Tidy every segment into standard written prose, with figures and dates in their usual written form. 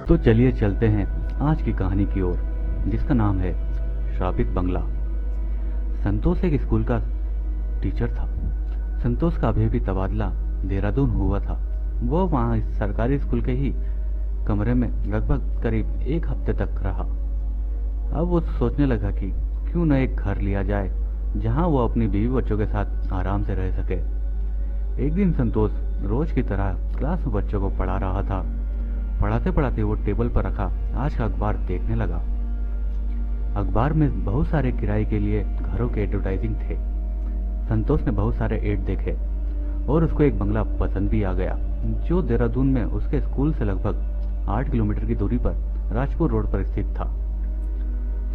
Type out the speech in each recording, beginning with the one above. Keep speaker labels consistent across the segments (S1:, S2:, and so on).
S1: तो चलिए चलते हैं आज की कहानी की ओर, जिसका नाम है श्रापित बंगला। संतोष एक स्कूल का टीचर था। संतोष का अभी भी तबादला देहरादून हुआ था। वो वहाँ इस सरकारी स्कूल के ही कमरे में लगभग करीब एक हफ्ते तक रहा। अब वो सोचने लगा कि क्यों न एक घर लिया जाए जहाँ वो अपनी बीवी बच्चों के साथ आराम से रह सके। एक दिन संतोष रोज की तरह क्लास में बच्चों को पढ़ा रहा था। पढ़ाते पढ़ाते वो टेबल पर रखा आज का अखबार देखने लगा। अखबार में बहुत सारे किराए के लिए घरों के एडवर्टाइजिंग थे। संतोष ने बहुत सारे एड देखे और उसको एक बंगला पसंद भी आ गया, जो देहरादून में उसके स्कूल से लगभग 8 किलोमीटर की दूरी पर राजपुर रोड पर स्थित था।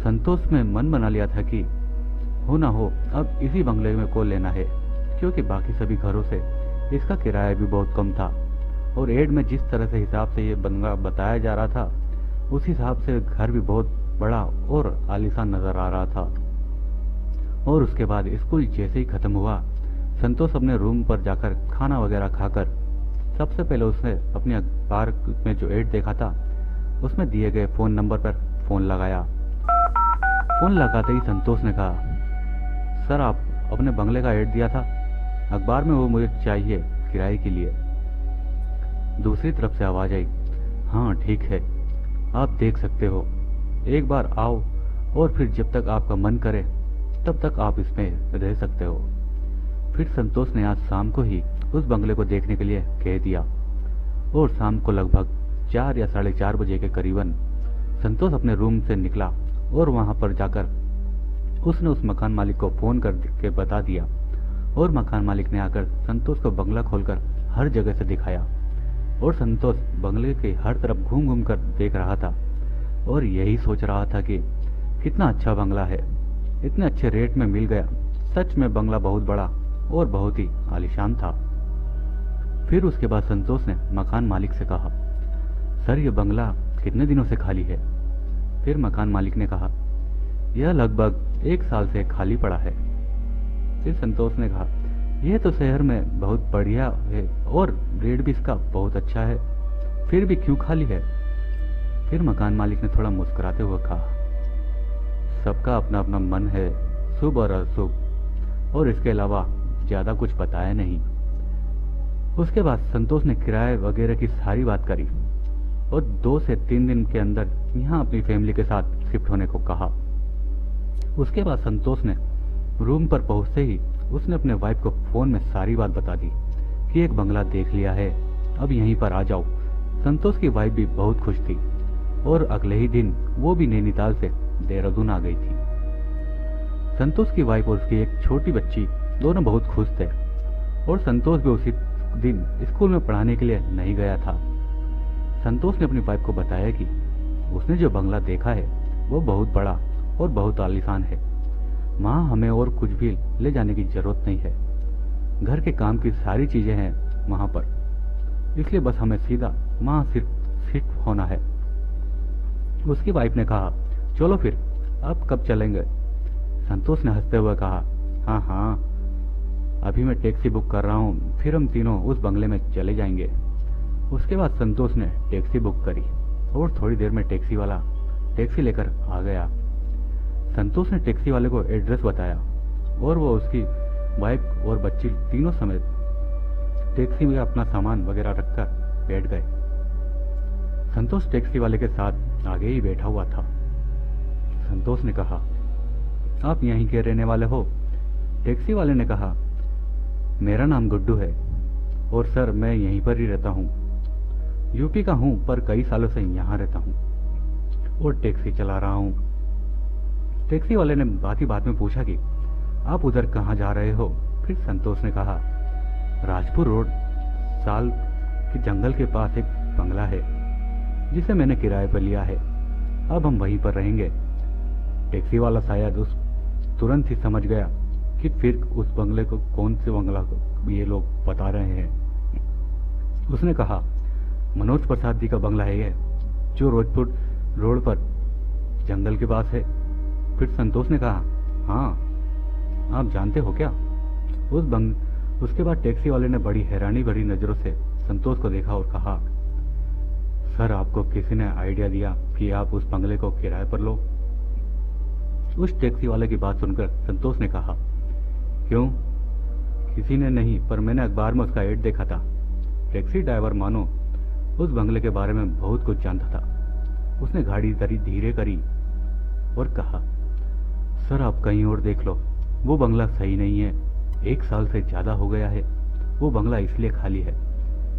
S1: संतोष ने मन बना लिया था कि हो ना हो अब इसी बंगले में को लेना है, क्योंकि बाकी सभी घरों से इसका किराया भी बहुत कम था और एड में जिस तरह से हिसाब से ये बंगला बताया जा रहा था उस हिसाब से घर भी बहुत बड़ा और आलीशान नजर आ रहा था। और उसके बाद स्कूल जैसे ही खत्म हुआ, संतोष अपने रूम पर जाकर खाना वगैरह खाकर सबसे पहले उसने अपने अखबार में जो एड देखा था उसमें दिए गए फोन नंबर पर फोन लगाया। फोन लगाते ही संतोष ने कहा, सर आप अपने बंगले का एड दिया था, अखबार में वो मुझे चाहिए किराए के लिए। दूसरी तरफ से आवाज आई, हाँ ठीक है, आप देख सकते हो, एक बार आओ और फिर जब तक आपका मन करे तब तक आप इसमें रह सकते हो। फिर संतोष ने आज शाम को ही उस बंगले को देखने के लिए कह दिया और शाम को लगभग 4 या 4:30 बजे के करीबन संतोष अपने रूम से निकला और वहां पर जाकर उसने उस मकान मालिक को फोन करके बता दिया और मकान मालिक ने आकर संतोष को बंगला खोलकर हर जगह से दिखाया और संतोष बंगले के हर तरफ घूम घूम कर देख रहा था और यही सोच रहा था कि कितना अच्छा बंगला है, इतने अच्छे रेट में मिल गया। सच में बंगला बहुत बड़ा और बहुत ही आलीशान था। फिर उसके बाद संतोष ने मकान मालिक से कहा, सर ये बंगला कितने दिनों से खाली है? फिर मकान मालिक ने कहा, यह लगभग 1 साल से खाली पड़ा है। फिर संतोष ने कहा, यह तो शहर में बहुत बढ़िया है और रेट भी इसका बहुत अच्छा है, फिर भी क्यों खाली है? फिर मकान मालिक ने थोड़ा मुस्कुराते हुए कहा, सबका अपना अपना मन है, शुभ और अशुभ, और इसके अलावा ज्यादा कुछ बताया नहीं। उसके बाद संतोष ने किराए वगैरह की सारी बात करी और 2 से 3 दिन के अंदर यहाँ अपनी फैमिली के साथ शिफ्ट होने को कहा। उसके बाद संतोष ने रूम पर पहुंचते ही उसने अपने वाइफ को फोन में सारी बात बता दी कि एक बंगला देख लिया है, अब यहीं पर आ जाओ। संतोष की वाइफ भी बहुत खुश थी और अगले ही दिन वो भी नैनीताल से देहरादून आ गई थी। संतोष की वाइफ और उसकी एक छोटी बच्ची दोनों बहुत खुश थे और संतोष भी उसी दिन स्कूल में पढ़ाने के लिए नहीं गया था। संतोष ने अपनी वाइफ को बताया कि उसने जो बंगला देखा है वो बहुत बड़ा और बहुत आलीशान है, वहाँ हमें और कुछ भी ले जाने की जरूरत नहीं है, घर के काम की सारी चीजें हैं वहाँ पर, इसलिए बस हमें सीधा वहाँ सिर्फ शिफ्ट होना है। उसकी वाइफ ने कहा, चलो फिर अब कब चलेंगे? संतोष ने हंसते हुए कहा, हाँ हाँ अभी मैं टैक्सी बुक कर रहा हूँ, फिर हम तीनों उस बंगले में चले जाएंगे। उसके बाद संतोष ने टैक्सी बुक करी और थोड़ी देर में टैक्सी वाला टैक्सी लेकर आ गया। संतोष ने टैक्सी वाले को एड्रेस बताया और वो उसकी वाइफ और बच्ची तीनों समेत टैक्सी में अपना सामान वगैरह रखकर बैठ गए। संतोष टैक्सी वाले के साथ आगे ही बैठा हुआ था। संतोष ने कहा, आप यहीं के रहने वाले हो? टैक्सी वाले ने कहा, मेरा नाम गुड्डू है और सर मैं यहीं पर ही रहता हूँ, यूपी का हूँ पर कई सालों से यहाँ रहता हूँ और टैक्सी चला रहा हूँ। टैक्सी वाले ने बात ही बात में पूछा कि आप उधर कहाँ जा रहे हो? फिर संतोष ने कहा, राजपुर रोड साल के जंगल के पास एक बंगला है जिसे मैंने किराए पर लिया है, अब हम वहीं पर रहेंगे। टैक्सी वाला शायद उस तुरंत ही समझ गया कि फिर उस बंगले को कौन से बंगला को ये लोग बता रहे हैं। उसने कहा, मनोज प्रसाद जी का बंगला है यह, जो रोजपुर रोड पर जंगल के पास है। फिर संतोष ने कहा, हाँ आप जानते हो क्या उसके बाद टैक्सी वाले ने बड़ी हैरानी भरी नजरों से संतोष को देखा और कहा, सर, आपको किसी ने आइडिया दिया कि आप उस बंगले को किराए पर लो? उस टैक्सी वाले की बात सुनकर संतोष ने कहा, क्यों? किसी ने नहीं, पर मैंने अखबार में उसका एड देखा था। टैक्सी ड्राइवर मानो उस बंगले के बारे में बहुत कुछ जानता था। उसने गाड़ी धीरे करी और कहा, सर आप कहीं और देख लो, वो बंगला सही नहीं है। 1 साल से ज्यादा हो गया है। वो बंगला इसलिए खाली है,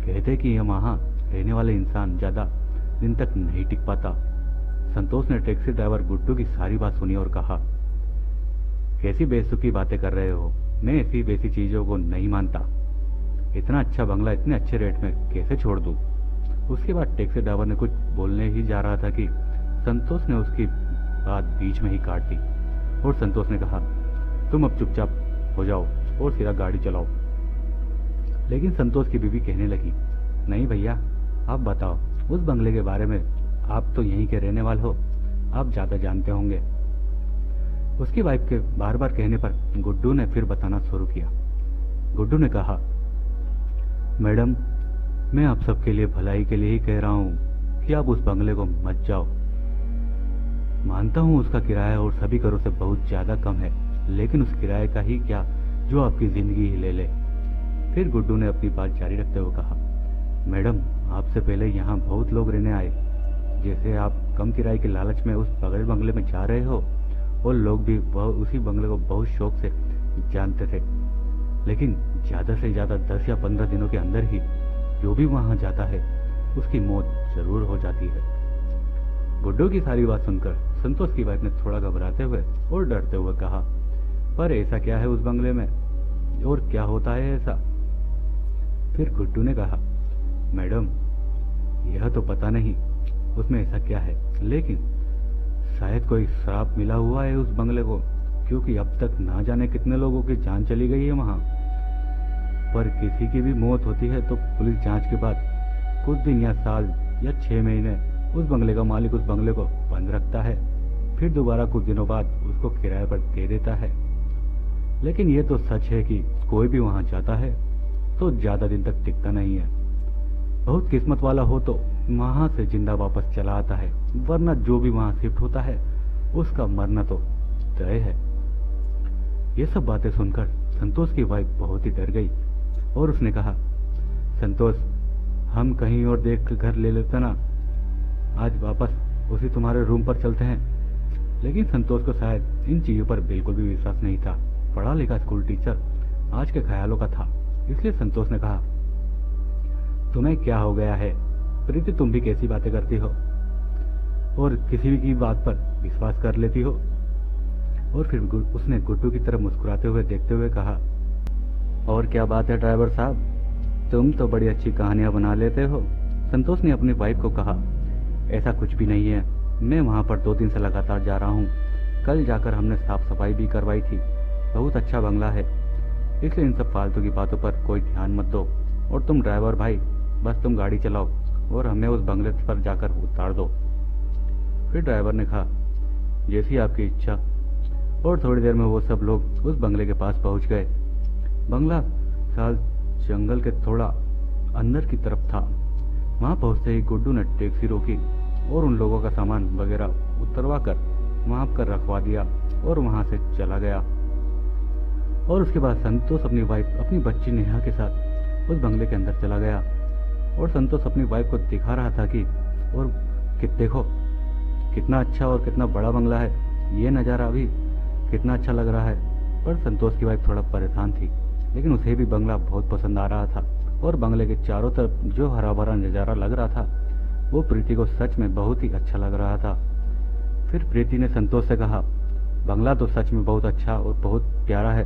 S1: कहते कि वहां रहने वाले इंसान ज्यादा दिन तक नहीं टिक पाता। संतोष ने टैक्सी ड्राइवर गुड्डू की सारी बात सुनी और कहा, कैसी बेसुकी बातें कर रहे हो? मैं ऐसी वैसी चीजों को नहीं मानता। इतना अच्छा बंगला इतने अच्छे रेट में कैसे छोड़ दूं? उसके बाद टैक्सी ड्राइवर ने कुछ बोलने ही जा रहा था कि संतोष ने उसकी बात बीच में ही काट दी और संतोष ने कहा, तुम अब चुपचाप हो जाओ और सीधा गाड़ी चलाओ। लेकिन संतोष की बीवी कहने लगी, नहीं भैया, आप बताओ उस बंगले के बारे में। आप तो यहीं के रहने वाले हो, आप ज्यादा जानते होंगे। उसकी वाइफ के बार बार कहने पर गुड्डू ने फिर बताना शुरू किया। गुड्डू ने कहा, मैडम, मैं आप सबके लिए भलाई के लिए ही कह रहा हूं कि आप उस बंगले को मत जाओ। मानता हूं उसका किराया और सभी करों से बहुत ज्यादा कम है, लेकिन उस किराए का ही क्या जो आपकी जिंदगी ही ले ले। फिर गुड्डू ने अपनी बात जारी रखते हुए कहा, मैडम, आपसे पहले यहाँ बहुत लोग रहने आए। जैसे आप कम किराए के लालच में उस बगल बंगले में जा रहे हो, और लोग भी वह उसी बंगले को बहुत शौक से जानते थे। लेकिन ज्यादा से ज्यादा 10 या 15 दिनों के अंदर ही जो भी वहां जाता है उसकी मौत जरूर हो जाती है। गुड्डू की सारी बात सुनकर संतोष की वाइफ ने थोड़ा घबराते हुए और डरते हुए कहा, पर ऐसा क्या है उस बंगले में और क्या होता है ऐसा? फिर गुड्डू ने कहा, मैडम, यह तो पता नहीं उसमें ऐसा क्या है, लेकिन शायद कोई श्राप मिला हुआ है उस बंगले को, क्योंकि अब तक ना जाने कितने लोगों की जान चली गई है वहां। पर किसी की भी मौत होती है तो पुलिस जांच के बाद कुछ दिन या साल या 6 महीने उस बंगले का मालिक उस बंगले को बंद रखता है, फिर दोबारा कुछ दिनों बाद उसको किराए पर दे देता है। लेकिन ये तो सच है कि कोई भी वहां जाता है तो ज्यादा दिन तक टिकता नहीं है। बहुत किस्मत वाला हो तो वहां से जिंदा वापस चला आता है, वरना जो भी वहां शिफ्ट होता है उसका मरना तो तय है। ये सब बातें सुनकर संतोष की वाइफ बहुत ही डर गई और उसने कहा, संतोष, हम कहीं और देख घर ले लेते ना, आज वापस उसी तुम्हारे रूम पर चलते हैं। लेकिन संतोष को शायद इन चीजों पर बिल्कुल भी विश्वास नहीं था। पढ़ा लिखा स्कूल टीचर आज के ख्यालों का था, इसलिए संतोष ने कहा, तुम्हें क्या हो गया है प्रीति? तुम भी कैसी बातें करती हो और किसी भी की बात पर विश्वास कर लेती हो? और फिर उसने गुड्डू की तरफ मुस्कुराते हुए देखते हुए कहा, और क्या बात है ड्राइवर साहब, तुम तो बड़ी अच्छी कहानियां बना लेते हो। संतोष ने अपनी वाइफ को कहा, ऐसा कुछ भी नहीं है, मैं वहां पर 2 दिन से लगातार जा रहा हूँ। कल जाकर हमने साफ सफाई भी करवाई थी। बहुत अच्छा बंगला है, इसलिए इन सब फालतू की बातों पर कोई ध्यान मत दो। और तुम ड्राइवर भाई, बस तुम गाड़ी चलाओ और हमें उस बंगले पर जाकर उतार दो। फिर ड्राइवर ने कहा, जैसी आपकी इच्छा। और थोड़ी देर में वो सब लोग उस बंगले के पास पहुंच गए। बंगला साल जंगल के थोड़ा अंदर की तरफ था। वहां पहुंचते ही गुड्डू ने टैक्सी रोकी और उन लोगों का सामान वगैरह उतरवा कर वहां पर रखवा दिया और वहां से चला गया। और उसके बाद संतोष अपनी वाइफ अपनी बच्ची नेहा के साथ उस बंगले के अंदर चला गया। और संतोष अपनी वाइफ को दिखा रहा था कि और देखो कितना अच्छा और कितना बड़ा बंगला है, ये नज़ारा भी कितना अच्छा लग रहा है। पर संतोष की वाइफ थोड़ा परेशान थी, लेकिन उसे भी बंगला बहुत पसंद आ रहा था। और बंगले के चारों तरफ जो हरा भरा नज़ारा लग रहा था वो प्रीति को सच में बहुत ही अच्छा लग रहा था। फिर प्रीति ने संतोष से कहा, बंगला तो सच में बहुत अच्छा और बहुत प्यारा है,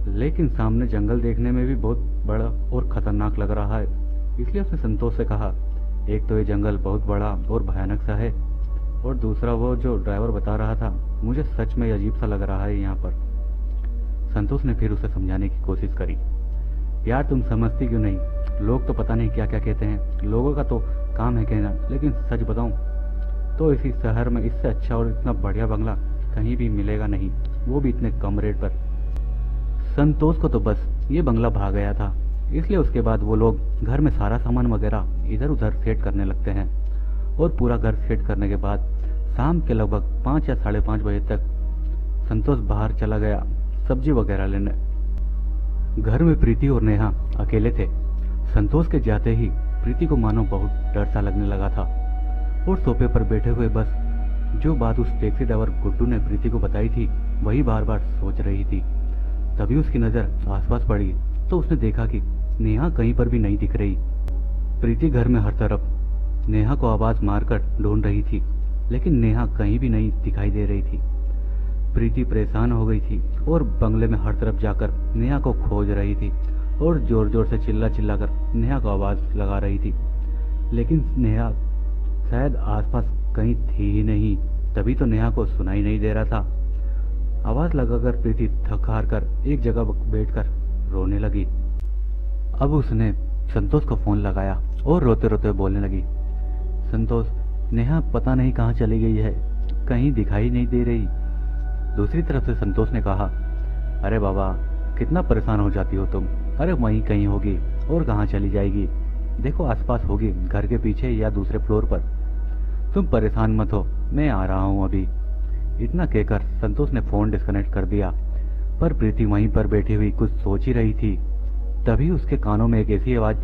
S1: लेकिन सामने जंगल देखने में भी बहुत बड़ा और खतरनाक लग रहा है। इसलिए उसने संतोष से कहा, एक तो ये जंगल बहुत बड़ा और भयानक सा है, और दूसरा वो जो ड्राइवर बता रहा था मुझे सच में अजीब सा लग रहा है यहाँ पर। संतोष ने फिर उसे समझाने की कोशिश करी, यार तुम समझती क्यों नहीं? लोग तो पता नहीं क्या क्या कहते हैं, लोगों का तो काम है कहना, लेकिन सच बताऊं तो इसी शहर में इससे अच्छा और इतना बढ़िया बंगला कहीं भी मिलेगा नहीं, वो भी इतने कम रेट पर। संतोष को तो बस ये बंगला भा गया था इसलिए उसके बाद वो लोग घर में सारा सामान वगैरह इधर उधर सेट करने लगते हैं। और पूरा घर सेट करने के बाद शाम के लगभग 5 या 5:30 बजे तक संतोष बाहर चला गया सब्जी वगैरह लेने। घर में प्रीति और नेहा अकेले थे। संतोष के जाते ही प्रीति को मानो बहुत डर सा लगने लगा था और सोफे पर बैठे हुए बस जो बात उस टैक्सी ड्राइवर गुड्डू ने प्रीति को बताई थी वही बार बार सोच रही थी। तभी उसकी नजर आसपास पड़ी तो उसने देखा कि नेहा कहीं पर भी नहीं दिख रही। प्रीति घर में हर तरफ नेहा को आवाज मारकर ढूंढ रही थी, लेकिन नेहा कहीं भी नहीं दिखाई दे रही थी। प्रीति परेशान हो गई थी और बंगले में हर तरफ जाकर नेहा को खोज रही थी और जोर जोर से चिल्ला चिल्ला कर नेहा को आवाज लगा रही थी, लेकिन नेहा शायद आसपास कहीं थी ही नहीं। तभी तो नेहा को सुनाई नहीं दे रहा था। आवाज लगाकर प्रीति थक हार कर एक जगह बैठकर रोने लगी। अब उसने संतोष को फोन लगाया और रोते रोते बोलने लगी, संतोष, नेहा पता नहीं कहाँ चली गई है, कहीं दिखाई नहीं दे रही। दूसरी तरफ से संतोष ने कहा, अरे बाबा कितना परेशान हो जाती हो तुम, अरे वहीं कहीं होगी और कहाँ चली जाएगी, देखो आसपास होगी, घर के पीछे या दूसरे फ्लोर पर। तुम परेशान मत हो, मैं आ रहा हूँ अभी। इतना कहकर संतोष ने फोन डिस्कनेक्ट कर दिया। पर प्रीति वहीं पर बैठी हुई कुछ सोच ही रही थी। तभी उसके कानों में एक ऐसी आवाज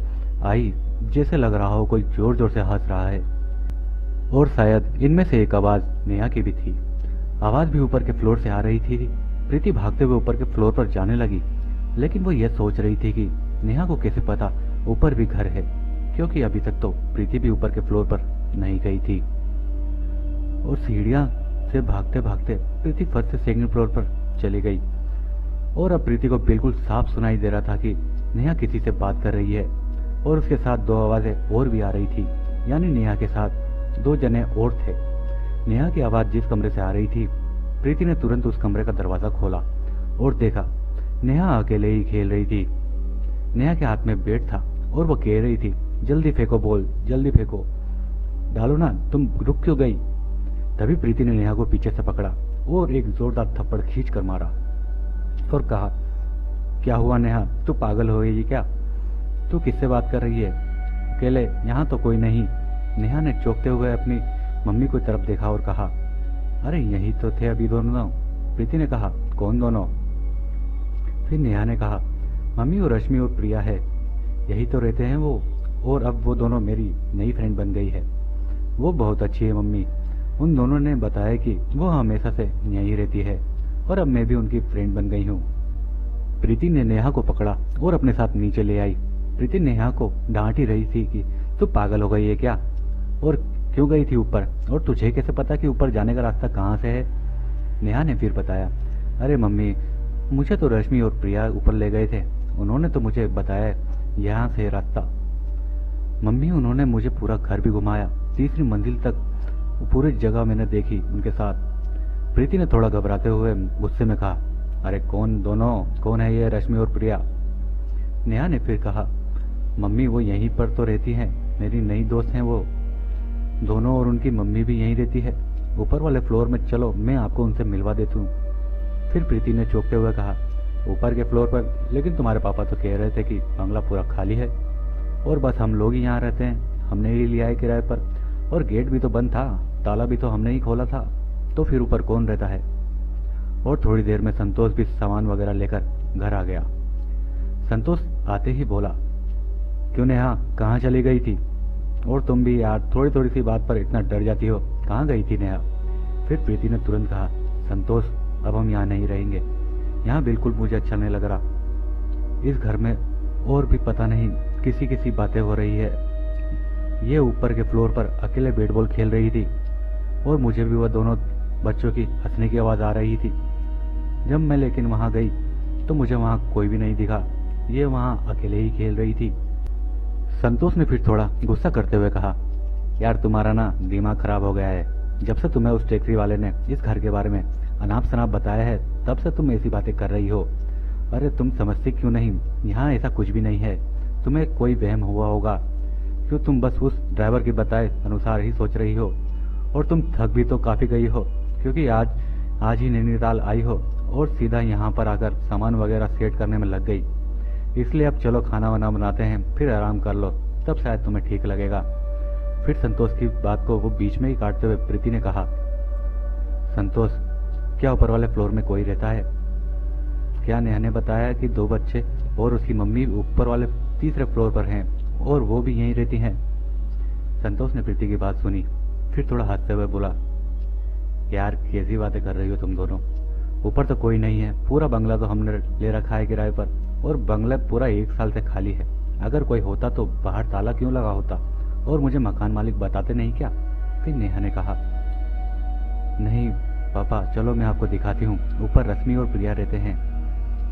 S1: आई जैसे लग रहा हो कोई जोर जोर से हंस रहा है, और शायद इनमें से एक आवाज नेहा की भी थी। आवाज भी ऊपर के फ्लोर से आ रही थी। प्रीति भागते हुए ऊपर के फ्लोर पर जाने लगी, लेकिन वो यह सोच रही थी कि नेहा को कैसे पता ऊपर भी घर है, क्योंकि अभी तक तो प्रीति भी ऊपर के फ्लोर पर नहीं गई थी। और सीढ़ियां से भागते भागते प्रीति फर्स्ट से सेकंड फ्लोर पर चली गई, और अब प्रीति को बिल्कुल साफ सुनाई दे रहा था कि नेहा किसी से बात कर रही है, और उसके साथ 2 आवाजें और भी आ रही थी, यानी नेहा के साथ 2 जने और थे। नेहा की आवाज जिस कमरे से आ रही थी, प्रीति ने तुरंत उस कमरे का दरवाजा खोला और देखा नेहा अकेले ही खेल रही थी। नेहा के हाथ में बैट था और वो कह रही थी, जल्दी फेंको बॉल, जल्दी फेंको, डालो ना, तुम रुक क्यों गई। तभी प्रीति ने नेहा को पीछे से पकड़ा और एक जोरदार थप्पड़ खींच कर मारा और कहा, क्या हुआ नेहा, तू पागल हो गई क्या, तू किससे बात कर रही है, अकेले, यहाँ तो कोई नहीं। नेहा ने चौंकते हुए अपनी मम्मी की तरफ देखा और कहा, अरे यही तो थे अभी दोनों। प्रीति ने कहा, कौन दोनों। फिर नेहा ने कहा, मम्मी और रश्मि और प्रिया है, यही तो रहते हैं वो, और अब वो दोनों मेरी नई फ्रेंड बन गई है। वो बहुत अच्छी है मम्मी, उन दोनों ने बताया कि वो हमेशा से यहीं रहती है और अब मैं भी उनकी फ्रेंड बन गई हूँ। प्रीति ने नेहा को पकड़ा और अपने साथ नीचे ले आई। प्रीति नेहा को डांट ही रही थी कि तू पागल हो गई है क्या, और क्यों गई थी ऊपर, और तुझे कैसे पता कि ऊपर जाने का रास्ता कहाँ से है। नेहा ने फिर बताया, अरे मम्मी, मुझे तो रश्मि और प्रिया ऊपर ले गए थे, उन्होंने तो मुझे बताया यहाँ से रास्ता। मम्मी, उन्होंने मुझे पूरा घर भी घुमाया, 3री मंजिल तक पूरी जगह मैंने देखी उनके साथ। प्रीति ने थोड़ा घबराते हुए गुस्से में कहा, अरे कौन दोनों, कौन है ये रश्मि और प्रिया। नेहा ने फिर कहा, मम्मी वो यहीं पर तो रहती हैं, मेरी नई दोस्त हैं वो दोनों, और उनकी मम्मी भी यहीं रहती है, ऊपर वाले फ्लोर में चलो, मैं आपको उनसे मिलवा देती हूँ। फिर प्रीति ने चौंकते हुए कहा, ऊपर के फ्लोर पर, लेकिन तुम्हारे पापा तो कह रहे थे कि बंगला पूरा खाली है और बस हम लोग ही यहाँ रहते हैं, हमने ही लिया है किराए पर, और गेट भी तो बंद था, ताला भी तो हमने ही खोला था, तो फिर ऊपर कौन रहता है। और थोड़ी देर में संतोष भी सामान वगैरह लेकर घर आ गया। संतोष आते ही बोला, क्यों नेहा, कहाँ चली गई थी, और तुम भी यार थोड़ी थोड़ी सी बात पर इतना डर जाती हो, कहाँ गई थी नेहा। फिर प्रीति ने तुरंत कहा, संतोष अब हम यहाँ नहीं रहेंगे, यहाँ बिल्कुल मुझे अच्छा नहीं लग रहा, इस घर में और भी पता नहीं किसी किसी बातें हो रही है। ये ऊपर के फ्लोर पर अकेले बैट बॉल खेल रही थी और मुझे भी वह दोनों बच्चों की हंसने की आवाज आ रही थी। जब मैं लेकिन वहां गई तो मुझे वहां कोई भी नहीं दिखा, ये वहां अकेले ही खेल रही थी। संतोष ने फिर थोड़ा गुस्सा करते हुए कहा, यार तुम्हारा ना दिमाग खराब हो गया है, जब से तुम्हें उस टैक्सी वाले ने इस घर के बारे में अनाप शनाप बताया है तब से तुम ऐसी बातें कर रही हो। अरे तुम समझती क्यों नहीं, यहाँ ऐसा कुछ भी नहीं है, तुम्हें कोई वहम हुआ होगा, क्यों तुम बस उस ड्राइवर की बताए अनुसार ही सोच रही हो। और तुम थक भी तो काफी गई हो, क्योंकि आज ही नैनीताल आई हो और सीधा यहाँ पर आकर सामान वगैरह सेट करने में लग गई। इसलिए अब चलो खाना वाना बनाते हैं, फिर आराम कर लो, तब शायद तुम्हें ठीक लगेगा। फिर संतोष की बात को वो बीच में ही काटते हुए प्रीति ने कहा, संतोष, क्या ऊपर वाले फ्लोर में कोई रहता है? क्या नेहा ने बताया कि 2 बच्चे और उसकी मम्मी ऊपर वाले तीसरे फ्लोर पर हैं और वो भी यहीं रहती हैं? संतोष ने प्रीति की बात सुनी, फिर थोड़ा हंसते हुए बोला, यार कैसी बातें कर रही हो तुम दोनों? ऊपर तो कोई नहीं है, पूरा बंगला तो हमने ले रखा है किराए पर, और बंगला पूरा 1 साल से खाली है। अगर कोई होता तो बाहर ताला क्यों लगा होता, और मुझे मकान मालिक बताते नहीं क्या? फिर नेहा ने कहा, नहीं पापा, चलो मैं आपको दिखाती हूँ। ऊपर रश्मि और प्रिया रहते हैं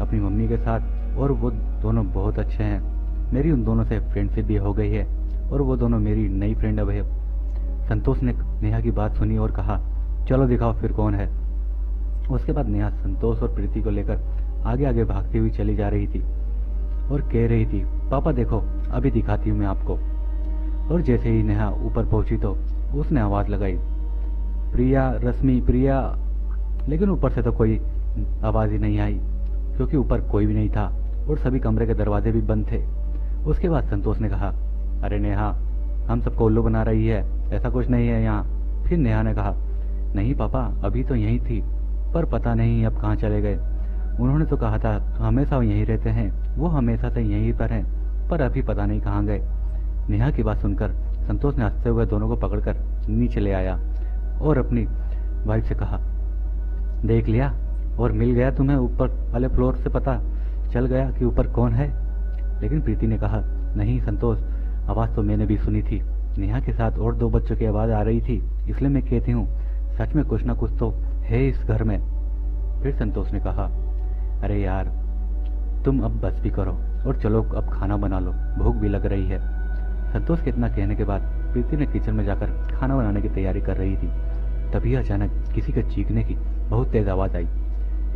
S1: अपनी मम्मी के साथ, और वो दोनों बहुत अच्छे हैं। मेरी उन दोनों से फ्रेंडशिप भी हो गई है, और वो दोनों मेरी नई फ्रेंड अब है। संतोष ने नेहा की बात सुनी और कहा, चलो दिखाओ फिर कौन है। उसके बाद नेहा संतोष और प्रीति को लेकर आगे आगे भागती हुई चली जा रही थी और कह रही थी, पापा देखो अभी दिखाती हूँ मैं आपको। और जैसे ही नेहा ऊपर पहुंची तो उसने आवाज लगाई, प्रिया, रश्मि, प्रिया। लेकिन ऊपर से तो कोई आवाज ही नहीं आई, क्योंकि ऊपर कोई भी नहीं था और सभी कमरे के दरवाजे भी बंद थे। उसके बाद संतोष ने कहा, अरे नेहा, हम सबको उल्लू बना रही है, ऐसा कुछ नहीं है यहाँ। फिर नेहा ने कहा, नहीं पापा, अभी तो यहीं थी, पर पता नहीं अब कहाँ चले गए। उन्होंने तो कहा था हमेशा यहीं रहते हैं, वो हमेशा से यहीं पर हैं, पर अभी पता नहीं कहाँ गए। नेहा की बात सुनकर संतोष ने हंसते हुए दोनों को पकड़कर नीचे ले आया और अपनी वाइफ से कहा, देख लिया और मिल गया तुम्हें ऊपर वाले फ्लोर से पता चल गया कि ऊपर कौन है? लेकिन प्रीति ने कहा, नहीं संतोष, आवाज तो मैंने भी सुनी थी, नेहा के साथ और 2 बच्चों की आवाज आ रही थी, इसलिए मैं कहती हूँ सच में कुछ ना कुछ तो है इस घर में। फिर संतोष ने कहा, अरे यार तुम अब बस भी करो और चलो अब खाना बना लो, भूख भी लग रही है। संतोष के इतना कहने के बाद प्रीति ने किचन में जाकर खाना बनाने की तैयारी कर रही थी। तभी अचानक किसी के चीखने की बहुत तेज आवाज आई।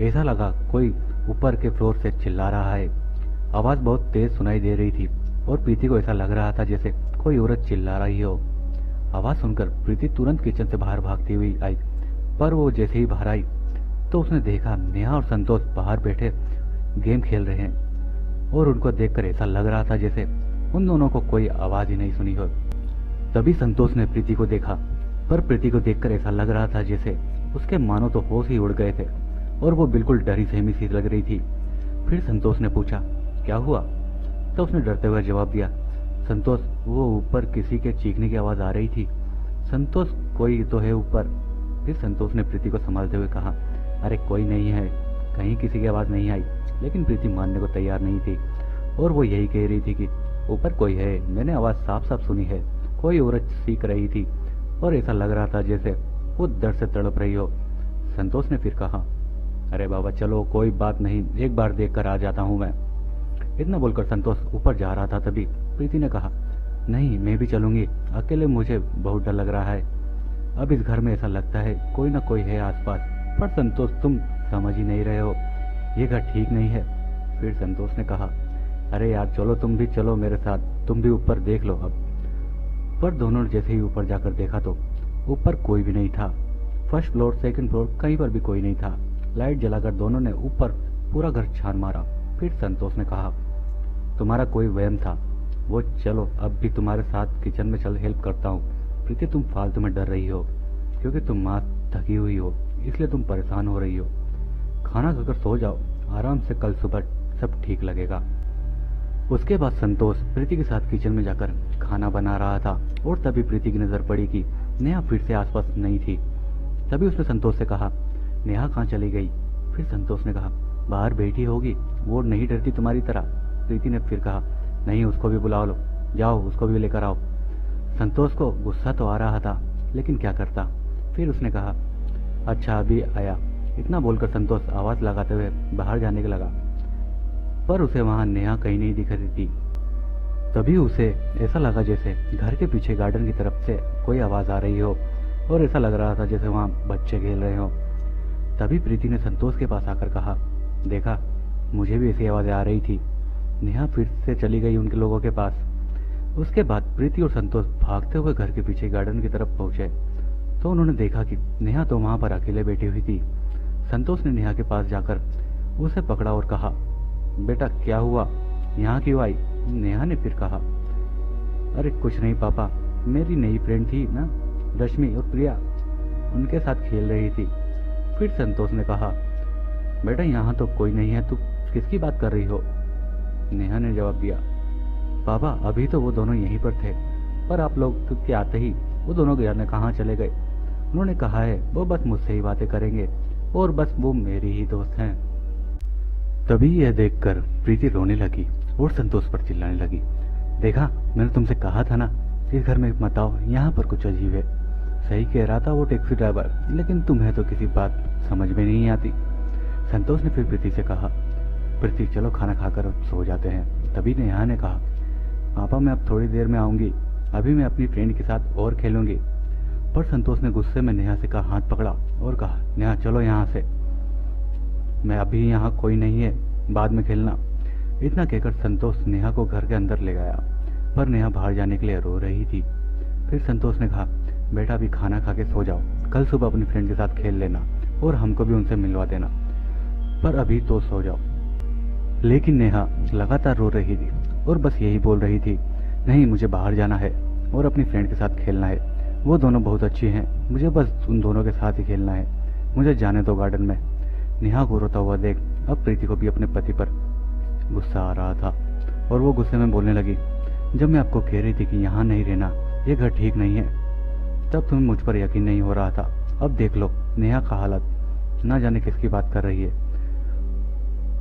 S1: ऐसा लगा कोई ऊपर के फ्लोर से चिल्ला रहा है। आवाज बहुत तेज सुनाई दे रही थी और प्रीति को ऐसा लग रहा था जैसे कोई औरत चिल्ला रही हो। आवाज सुनकर प्रीति तुरंत किचन से बाहर भागती हुई आई, पर वो जैसे ही बाहर आई तो उसने देखा नेहा और संतोष बाहर बैठे गेम खेल रहे हैं और उनको देखकर ऐसा लग रहा था जैसे उन दोनों को कोई आवाज ही नहीं सुनी हो। तभी संतोष ने प्रीति को देखा, पर प्रीति को देखकर ऐसा लग रहा था जैसे उसके मानो तो होश ही उड़ गए थे और वो बिल्कुल डरी सहमी सी लग रही थी। फिर संतोष ने पूछा, क्या हुआ? तो उसने डरते हुए जवाब दिया, संतोष, वो ऊपर किसी के चीखने की आवाज आ रही थी। संतोष, कोई तो है ऊपर। फिर संतोष ने प्रीति को संभालते हुए कहा, अरे कोई नहीं है, कहीं किसी की आवाज नहीं आई। लेकिन प्रीति मानने को तैयार नहीं थी और वो यही कह रही थी कि ऊपर कोई है, मैंने आवाज साफ साफ सुनी है, कोई औरत सीख रही थी और ऐसा लग रहा था जैसे वो दर्द से तड़प रही हो। संतोष ने फिर कहा, अरे बाबा चलो कोई बात नहीं, एक बार देख कर आ जाता हूँ मैं। इतना बोलकर संतोष ऊपर जा रहा था, तभी प्रीति ने कहा, नहीं मैं भी चलूंगी, अकेले मुझे बहुत डर लग रहा है। अब इस घर में ऐसा लगता है कोई ना कोई है आसपास। पर संतोष तुम समझ ही नहीं रहे हो, ये घर ठीक नहीं है। फिर संतोष ने कहा, अरे यार चलो तुम भी चलो मेरे साथ, तुम भी ऊपर देख लो अब। पर दोनों ने जैसे ही ऊपर जाकर देखा तो ऊपर कोई भी नहीं था। फर्स्ट फ्लोर, सेकंड फ्लोर, कहीं पर भी कोई नहीं था। लाइट जलाकर दोनों ने ऊपर पूरा घर छान मारा। फिर संतोष ने कहा, तुम्हारा कोई वहम था, वो चलो अब भी तुम्हारे साथ किचन में चल हेल्प करता हूँ। प्रीति तुम फालतू में डर रही हो क्योंकि तुम माँ थकी हुई हो, इसलिए तुम परेशान हो रही हो। खाना खाकर सो जाओ आराम से, कल सुबह सब ठीक लगेगा। उसके बाद संतोष प्रीति के साथ किचन में जाकर खाना बना रहा था और तभी प्रीति की नजर पड़ी कि नेहा फिर से आसपास नहीं थी। तभी उसने संतोष से कहा, नेहा कहाँ चली गई? फिर संतोष ने कहा, बाहर बैठी होगी, वो नहीं डरती तुम्हारी तरह। प्रीति ने फिर कहा, नहीं उसको भी बुला लो, जाओ उसको भी लेकर आओ। संतोष को गुस्सा तो आ रहा था लेकिन क्या करता। फिर उसने कहा, अच्छा अभी आया। इतना बोलकर संतोष आवाज लगाते हुए बाहर जाने के लगा, पर उसे वहां नेहा कहीं नहीं दिख रही थी। तभी उसे ऐसा लगा जैसे घर के पीछे गार्डन की तरफ से कोई आवाज आ रही हो और ऐसा लग रहा था जैसे वहां बच्चे खेल रहे हो। तभी प्रीति ने संतोष के पास आकर कहा, देखा मुझे भी ऐसी आवाजें आ रही थी। नेहा फिर से चली गई उनके लोगों के पास। उसके बाद प्रीति और संतोष भागते हुए घर के पीछे गार्डन की तरफ पहुंचे तो उन्होंने देखा कि नेहा तो वहां पर अकेले बैठी हुई थी। संतोष ने नेहा के पास जाकर उसे पकड़ा और कहा, बेटा क्या हुआ? यहाँ क्यों आई? नेहा ने फिर कहा। अरे कुछ नहीं पापा, मेरी नई फ्रेंड थी ना रश्मि और प्रिया, उनके साथ खेल रही थी। फिर संतोष ने कहा, बेटा यहाँ तो कोई नहीं है, तू किसकी बात कर रही हो? नेहा ने जवाब दिया, पापा अभी तो वो दोनों यहीं पर थे, पर आप लोग के आते ही वो दोनों जाने कहाँ चले गए। उन्होंने कहा है वो बस मुझसे ही बातें करेंगे और बस वो मेरी ही दोस्त हैं। तभी यह देखकर प्रीति रोने लगी और संतोष पर चिल्लाने लगी, देखा मैंने तुमसे कहा था ना इस घर में मत आओ, यहाँ पर कुछ अजीब है। सही कह रहा था वो टैक्सी ड्राइवर, लेकिन तुम्हें तो किसी बात समझ में नहीं आती। संतोष ने फिर प्रीति से कहा, प्रीति चलो खाना खाकर सो जाते हैं। तभी नेहा ने कहा, पापा मैं अब थोड़ी देर में आऊंगी, अभी मैं अपनी फ्रेंड के साथ और खेलूंगी। पर संतोष ने गुस्से में नेहा से कहा हाथ पकड़ा और कहा, नेहा चलो यहाँ से, मैं अभी यहाँ कोई नहीं है, बाद में खेलना। इतना कहकर संतोष नेहा को घर के अंदर ले गया, पर नेहा बाहर जाने के लिए रो रही थी। फिर संतोष ने कहा, बेटा अभी खाना खा के सो जाओ, कल सुबह अपनी फ्रेंड के साथ खेल लेना और हमको भी उनसे मिलवा देना, पर अभी तो सो जाओ। लेकिन नेहा लगातार रो रही थी और बस यही बोल रही थी, नहीं मुझे बाहर जाना है और अपनी फ्रेंड के साथ खेलना है, वो दोनों बहुत अच्छी हैं, मुझे बस उन दोनों के साथ ही खेलना है, मुझे जाने दो गार्डन में। नेहा को रोता हुआ देख अब प्रीति को भी अपने पति पर गुस्सा आ रहा था और वो गुस्से में बोलने लगी, जब मैं आपको कह रही थी कि यहाँ नहीं रहना, ये घर ठीक नहीं है, तब तुम्हें मुझ पर यकीन नहीं हो रहा था। अब देख लो नेहा का हालत, ना जाने किसकी बात कर रही है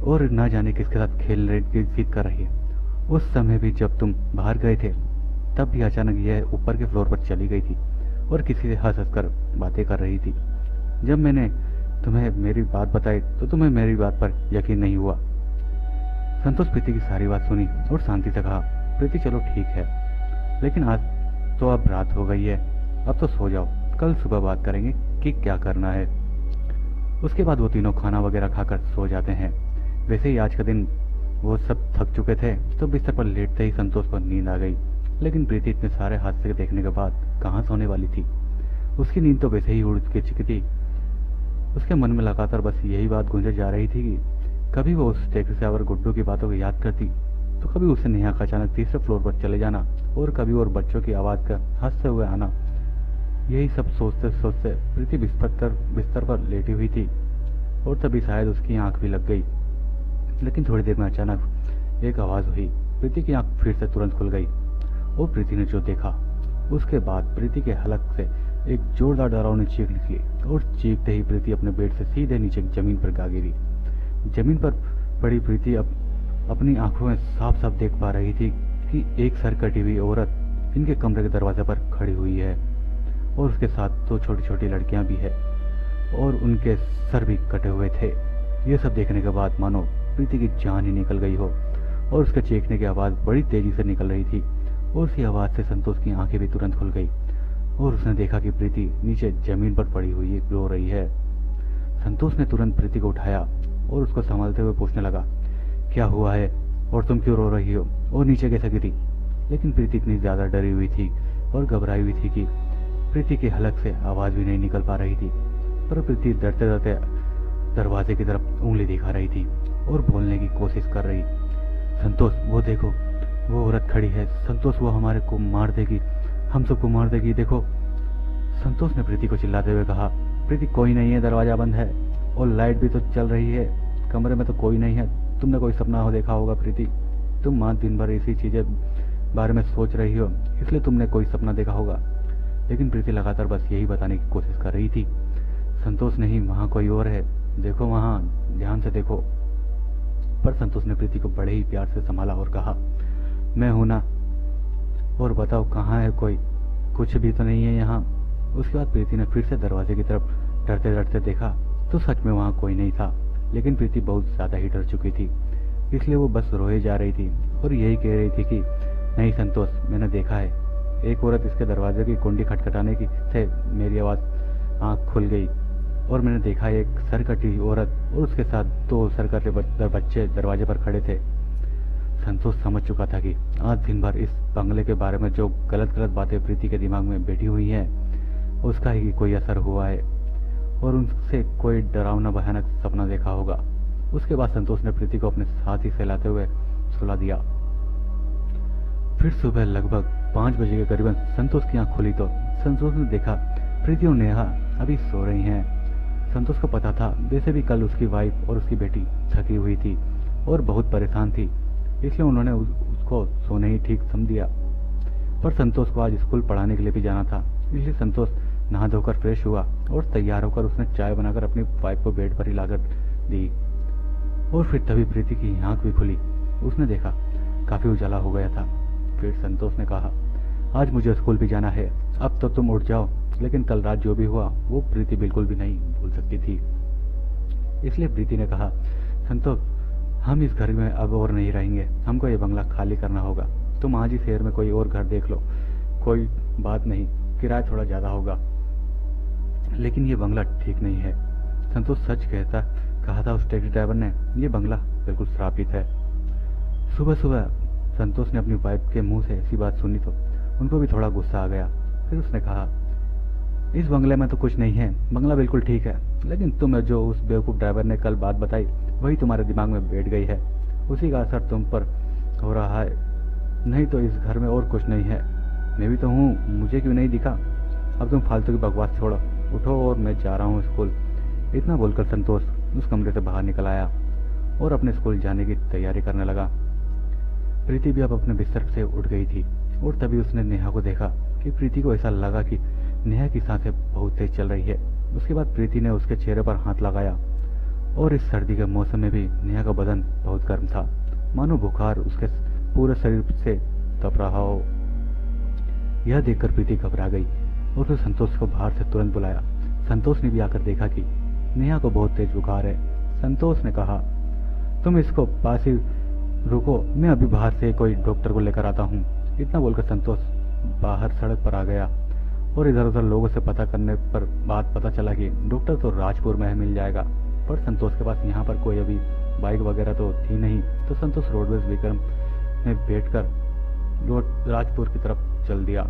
S1: और ना जाने किसके साथ खेलने की जिद कर रही है। उस समय भी जब तुम बाहर गए थे तब भी अचानक यह ऊपर के फ्लोर पर चली गई थी और किसी से हंस हंस कर बातें कर रही थी। जब मैंने तुम्हें मेरी बात बताई तो तुम्हें मेरी बात पर यकीन नहीं हुआ। संतोष प्रीति की सारी बात सुनी और शांति से कहा, प्रीति चलो ठीक है, लेकिन आज तो अब रात हो गई है, अब तो सो जाओ, कल सुबह बात करेंगे कि क्या करना है। उसके बाद वो तीनों खाना वगैरह खाकर सो जाते हैं। वैसे ही आज का दिन वो सब थक चुके थे तो बिस्तर पर लेटते ही संतोष को नींद आ गई, लेकिन प्रीति इतने सारे हादसे देखने के बाद कहाँ सोने वाली थी। उसकी नींद तो वैसे ही उड़ के चुकी थी। उसके मन में लगातार बस यही बात गूंजे जा रही थी कि कभी वो उस टैक्सी ड्राइवर गुड्डू की बातों को याद करती तो कभी उसे नेहा का अचानक तीसरे फ्लोर पर चले जाना और कभी और बच्चों की आवाज का हंसते हुए आना। यही सब सोचते सोचते प्रीति बिस्तर पर लेटी हुई थी और तभी शायद उसकी आंख भी लग गई। लेकिन थोड़ी देर में अचानक एक आवाज हुई, प्रीति की आंख फिर से तुरंत खुल गई और प्रीति ने जो देखा उसके बाद प्रीति के हलक से एक जोरदार डरावनी चीख निकली और चीखते ही प्रीति अपने बेड से सीधे नीचे जमीन पर गा गिरी। जमीन पर पड़ी प्रीति अब अपनी आंखों में साफ साफ देख पा रही थी कि एक सर कटी हुई औरत इनके कमरे के दरवाजे पर खड़ी हुई है और उसके साथ दो छोटी छोटी लड़कियां भी है और उनके सर भी कटे हुए थे। ये सब देखने के बाद मानो प्रीति की जान ही निकल गई हो और उसके चीखने की आवाज बड़ी तेजी से निकल रही थी और उसी आवाज से संतोष की आंखें भी तुरंत खुल गई और उसने देखा कि प्रीति नीचे जमीन पर पड़ी हुई रो रही है। संतोष ने तुरंत प्रीति को उठाया और उसको संभालते हुए पूछने लगा, क्या हुआ है और तुम क्यों रो रही हो और नीचे कैसे गिरी? लेकिन प्रीति इतनी ज्यादा डरी हुई थी और घबराई हुई थी कि प्रीति के हलक से आवाज भी नहीं निकल पा रही थी। पर प्रीति डरते डरते दरवाजे की तरफ उंगली दिखा रही थी और बोलने की कोशिश कर रही, संतोष वो देखो वो औरत खड़ी है, संतोष वो हमारे को मार देगी, हम सबको मार देगी, देखो। संतोष ने प्रीति को चिल्लाते हुए कहा, प्रीति कोई नहीं है, दरवाजा बंद है और लाइट भी तो चल रही है, कमरे में तो कोई नहीं है, तुमने कोई सपना हो देखा होगा प्रीति, तुम माँ दिन भर इसी चीजें बारे में सोच रही हो इसलिए तुमने कोई सपना देखा होगा। लेकिन प्रीति लगातार बस यही बताने की कोशिश कर रही थी, संतोष नहीं वहाँ कोई और है, देखो वहाँ ध्यान से देखो। पर संतोष ने प्रीति को बड़े ही प्यार से संभाला और कहा, मैं हूं ना, और बताओ कहाँ है कोई, कुछ भी तो नहीं है यहाँ। उसके बाद प्रीति ने फिर से दरवाजे की तरफ डरते डरते देखा तो सच में वहाँ कोई नहीं था। लेकिन प्रीति बहुत ज्यादा ही डर चुकी थी इसलिए वो बस रोए जा रही थी और यही कह रही थी कि नहीं संतोष मैंने देखा है, एक औरत इसके दरवाजे की कुंडी खटखटाने की से मेरी आवाज आँख खुल गई और मैंने देखा एक सर कटी औरत और उसके साथ दो सर कटे बच्चे दरवाजे पर खड़े थे। संतोष समझ चुका था कि आज दिन भर इस बंगले के बारे में जो गलत गलत बातें प्रीति के दिमाग में बैठी हुई हैं उसका ही कोई असर हुआ है और उनसे कोई डरावना भयानक सपना देखा होगा। उसके बाद संतोष ने प्रीति को अपने साथ ही सहलाते हुए सुला दिया। फिर सुबह लगभग 5 बजे के करीबन संतोष की आंख खुली तो संतोष ने देखा प्रीति और नेहा अभी सो रही हैं। संतोष को पता था वैसे भी कल उसकी वाइफ और उसकी बेटी थकी हुई थी और बहुत परेशान थी, इसलिए उन्होंने उसको सोने ही ठीक समझ दिया। पर संतोष को आज स्कूल पढ़ाने के लिए भी जाना था, इसलिए संतोष नहा धोकर फ्रेश हुआ और तैयार होकर उसने चाय बनाकर अपनी वाइफ को बेड पर ही लाकर दी। और फिर तभी प्रीति की आंख भी खुली। उसने देखा काफी उजाला हो गया था। फिर संतोष ने कहा, आज मुझे स्कूल भी जाना है, अब तो तुम उठ जाओ। लेकिन कल रात जो भी हुआ वो प्रीति बिल्कुल भी नहीं भूल सकती थी। इसलिए प्रीति ने कहा, संतोष हम इस घर में अब और नहीं रहेंगे, हमको ये बंगला खाली करना होगा। तुम आज ही शहर में कोई और घर देख लो, कोई बात नहीं, किराया थोड़ा ज्यादा होगा, लेकिन ये बंगला ठीक नहीं है। संतोष सच कहा था उस टैक्सी ड्राइवर ने, ये बंगला बिल्कुल श्रापित है। सुबह सुबह संतोष ने अपनी वाइफ के मुंह से ऐसी बात सुनी तो उनको भी थोड़ा गुस्सा आ गया। फिर उसने कहा, इस बंगले में तो कुछ नहीं है, बंगला बिल्कुल ठीक है, लेकिन तुम्हें जो उस बेवकूफ ड्राइवर ने कल बात बताई वही तुम्हारे दिमाग में बैठ गई है, उसी का असर तुम पर हो रहा है, नहीं तो इस घर में और कुछ नहीं है। मैं भी तो हूँ, मुझे क्यों नहीं दिखा? अब तुम फालतू की बकवास छोड़ो, उठो और मैं जा रहा हूँ स्कूल। इतना बोलकर संतोष उस कमरे से बाहर निकल आया और अपने स्कूल जाने की तैयारी करने लगा। प्रीति भी अब अपने बिस्तर से उठ गई थी और तभी उसने नेहा को देखा कि प्रीति को ऐसा लगा कि नेहा की सांसें बहुत तेज चल रही है। उसके बाद प्रीति ने उसके चेहरे पर हाथ लगाया और इस सर्दी के मौसम में भी नेहा का बदन बहुत गर्म था, मानो बुखार उसके पूरे शरीर से तप रहा हो। यह देखकर प्रीति घबरा गई और उसने संतोष को बाहर से तुरंत बुलाया। संतोष ने भी आकर देखा कि नेहा को बहुत तेज बुखार है। संतोष ने कहा, तुम इसको पास ही रुको, मैं अभी बाहर से कोई डॉक्टर को लेकर आता हूँ। इतना बोलकर संतोष बाहर सड़क पर आ गया और इधर उधर लोगों से पता करने पर बात पता चला कि डॉक्टर तो राजपुर में मिल जाएगा, पर संतोष के पास यहाँ पर कोई अभी बाइक वगैरह तो थी नहीं। तो संतोष रोडवेज विक्रम में बैठकर राजपुर की तरफ चल दिया।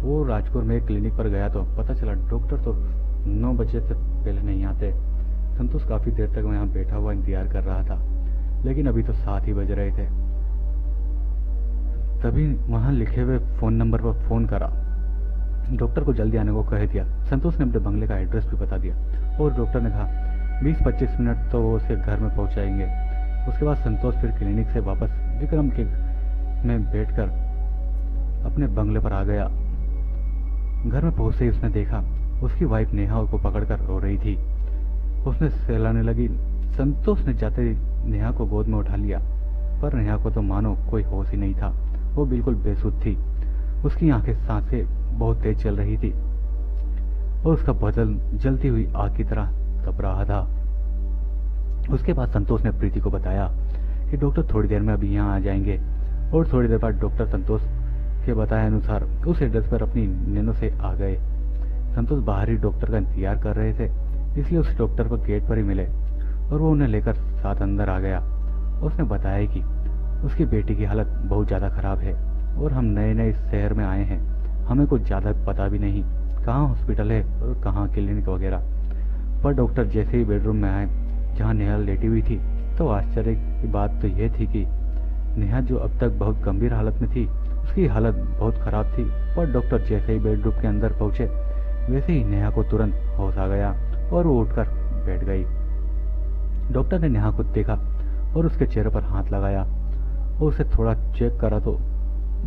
S1: वो राजपुर में एक क्लिनिक पर गया तो पता चला डॉक्टर तो 9 बजे से पहले नहीं आते। संतोष काफी देर तक वहाँ बैठा हुआ इंतजार कर रहा था, लेकिन अभी तो 7 ही बज रहे थे। तभी वहां लिखे हुए फोन नंबर पर फोन करा, डॉक्टर को जल्दी आने को कह दिया। संतोष ने अपने बंगले का एड्रेस भी बता दिया और डॉक्टर ने कहा 20-25 मिनट तो वो उसे घर में पहुंचाएंगे। उसके बाद संतोष फिर क्लिनिक से वापस विक्रम के में बैठकर अपने बंगले पर आ गया। घर में पहुंचते ही उसने देखा उसकी वाइफ नेहा को पकड़कर रो रही थी। उसने सहलाने लगी। संतोष ने जाते ही नेहा को गोद में उठा लिया, पर नेहा को तो मानो कोई होश ही नहीं था। वो बिल्कुल बेसुध थी। उसकी आंखें सांसें बहुत तेज चल रही थी और उसका बदन जलती हुई आग की तरह तप रहा था। उसके बाद संतोष ने प्रीति को बताया कि डॉक्टर थोड़ी देर में अभी यहाँ आ जाएंगे और थोड़ी देर बाद डॉक्टर संतोष के बताए अनुसार उस एड्रेस पर अपनी नैनो से आ गए। संतोष बाहर ही डॉक्टर का इंतजार कर रहे थे, इसलिए उस डॉक्टर को गेट पर ही मिले और वो उन्हें लेकर साथ अंदर आ गया। उसने बताया कि उसकी बेटी की हालत बहुत ज़्यादा खराब है और हम नए नए इस शहर में आए हैं, हमें कुछ ज़्यादा पता भी नहीं कहाँ हॉस्पिटल है और कहाँ क्लिनिक वगैरह। पर डॉक्टर जैसे ही बेडरूम में आए जहाँ नेहा लेटी हुई थी, तो आश्चर्य की बात तो यह थी कि नेहा जो अब तक बहुत गंभीर हालत में थी, उसकी हालत बहुत खराब थी। पर डॉक्टर जैसे ही बेडरूम के अंदर पहुंचे, वैसे ही नेहा को तुरंत होश आ गया और वो उठकर बैठ गई। डॉक्टर ने नेहा को देखा और उसके चेहरे पर हाथ लगाया और उसे थोड़ा चेक करा तो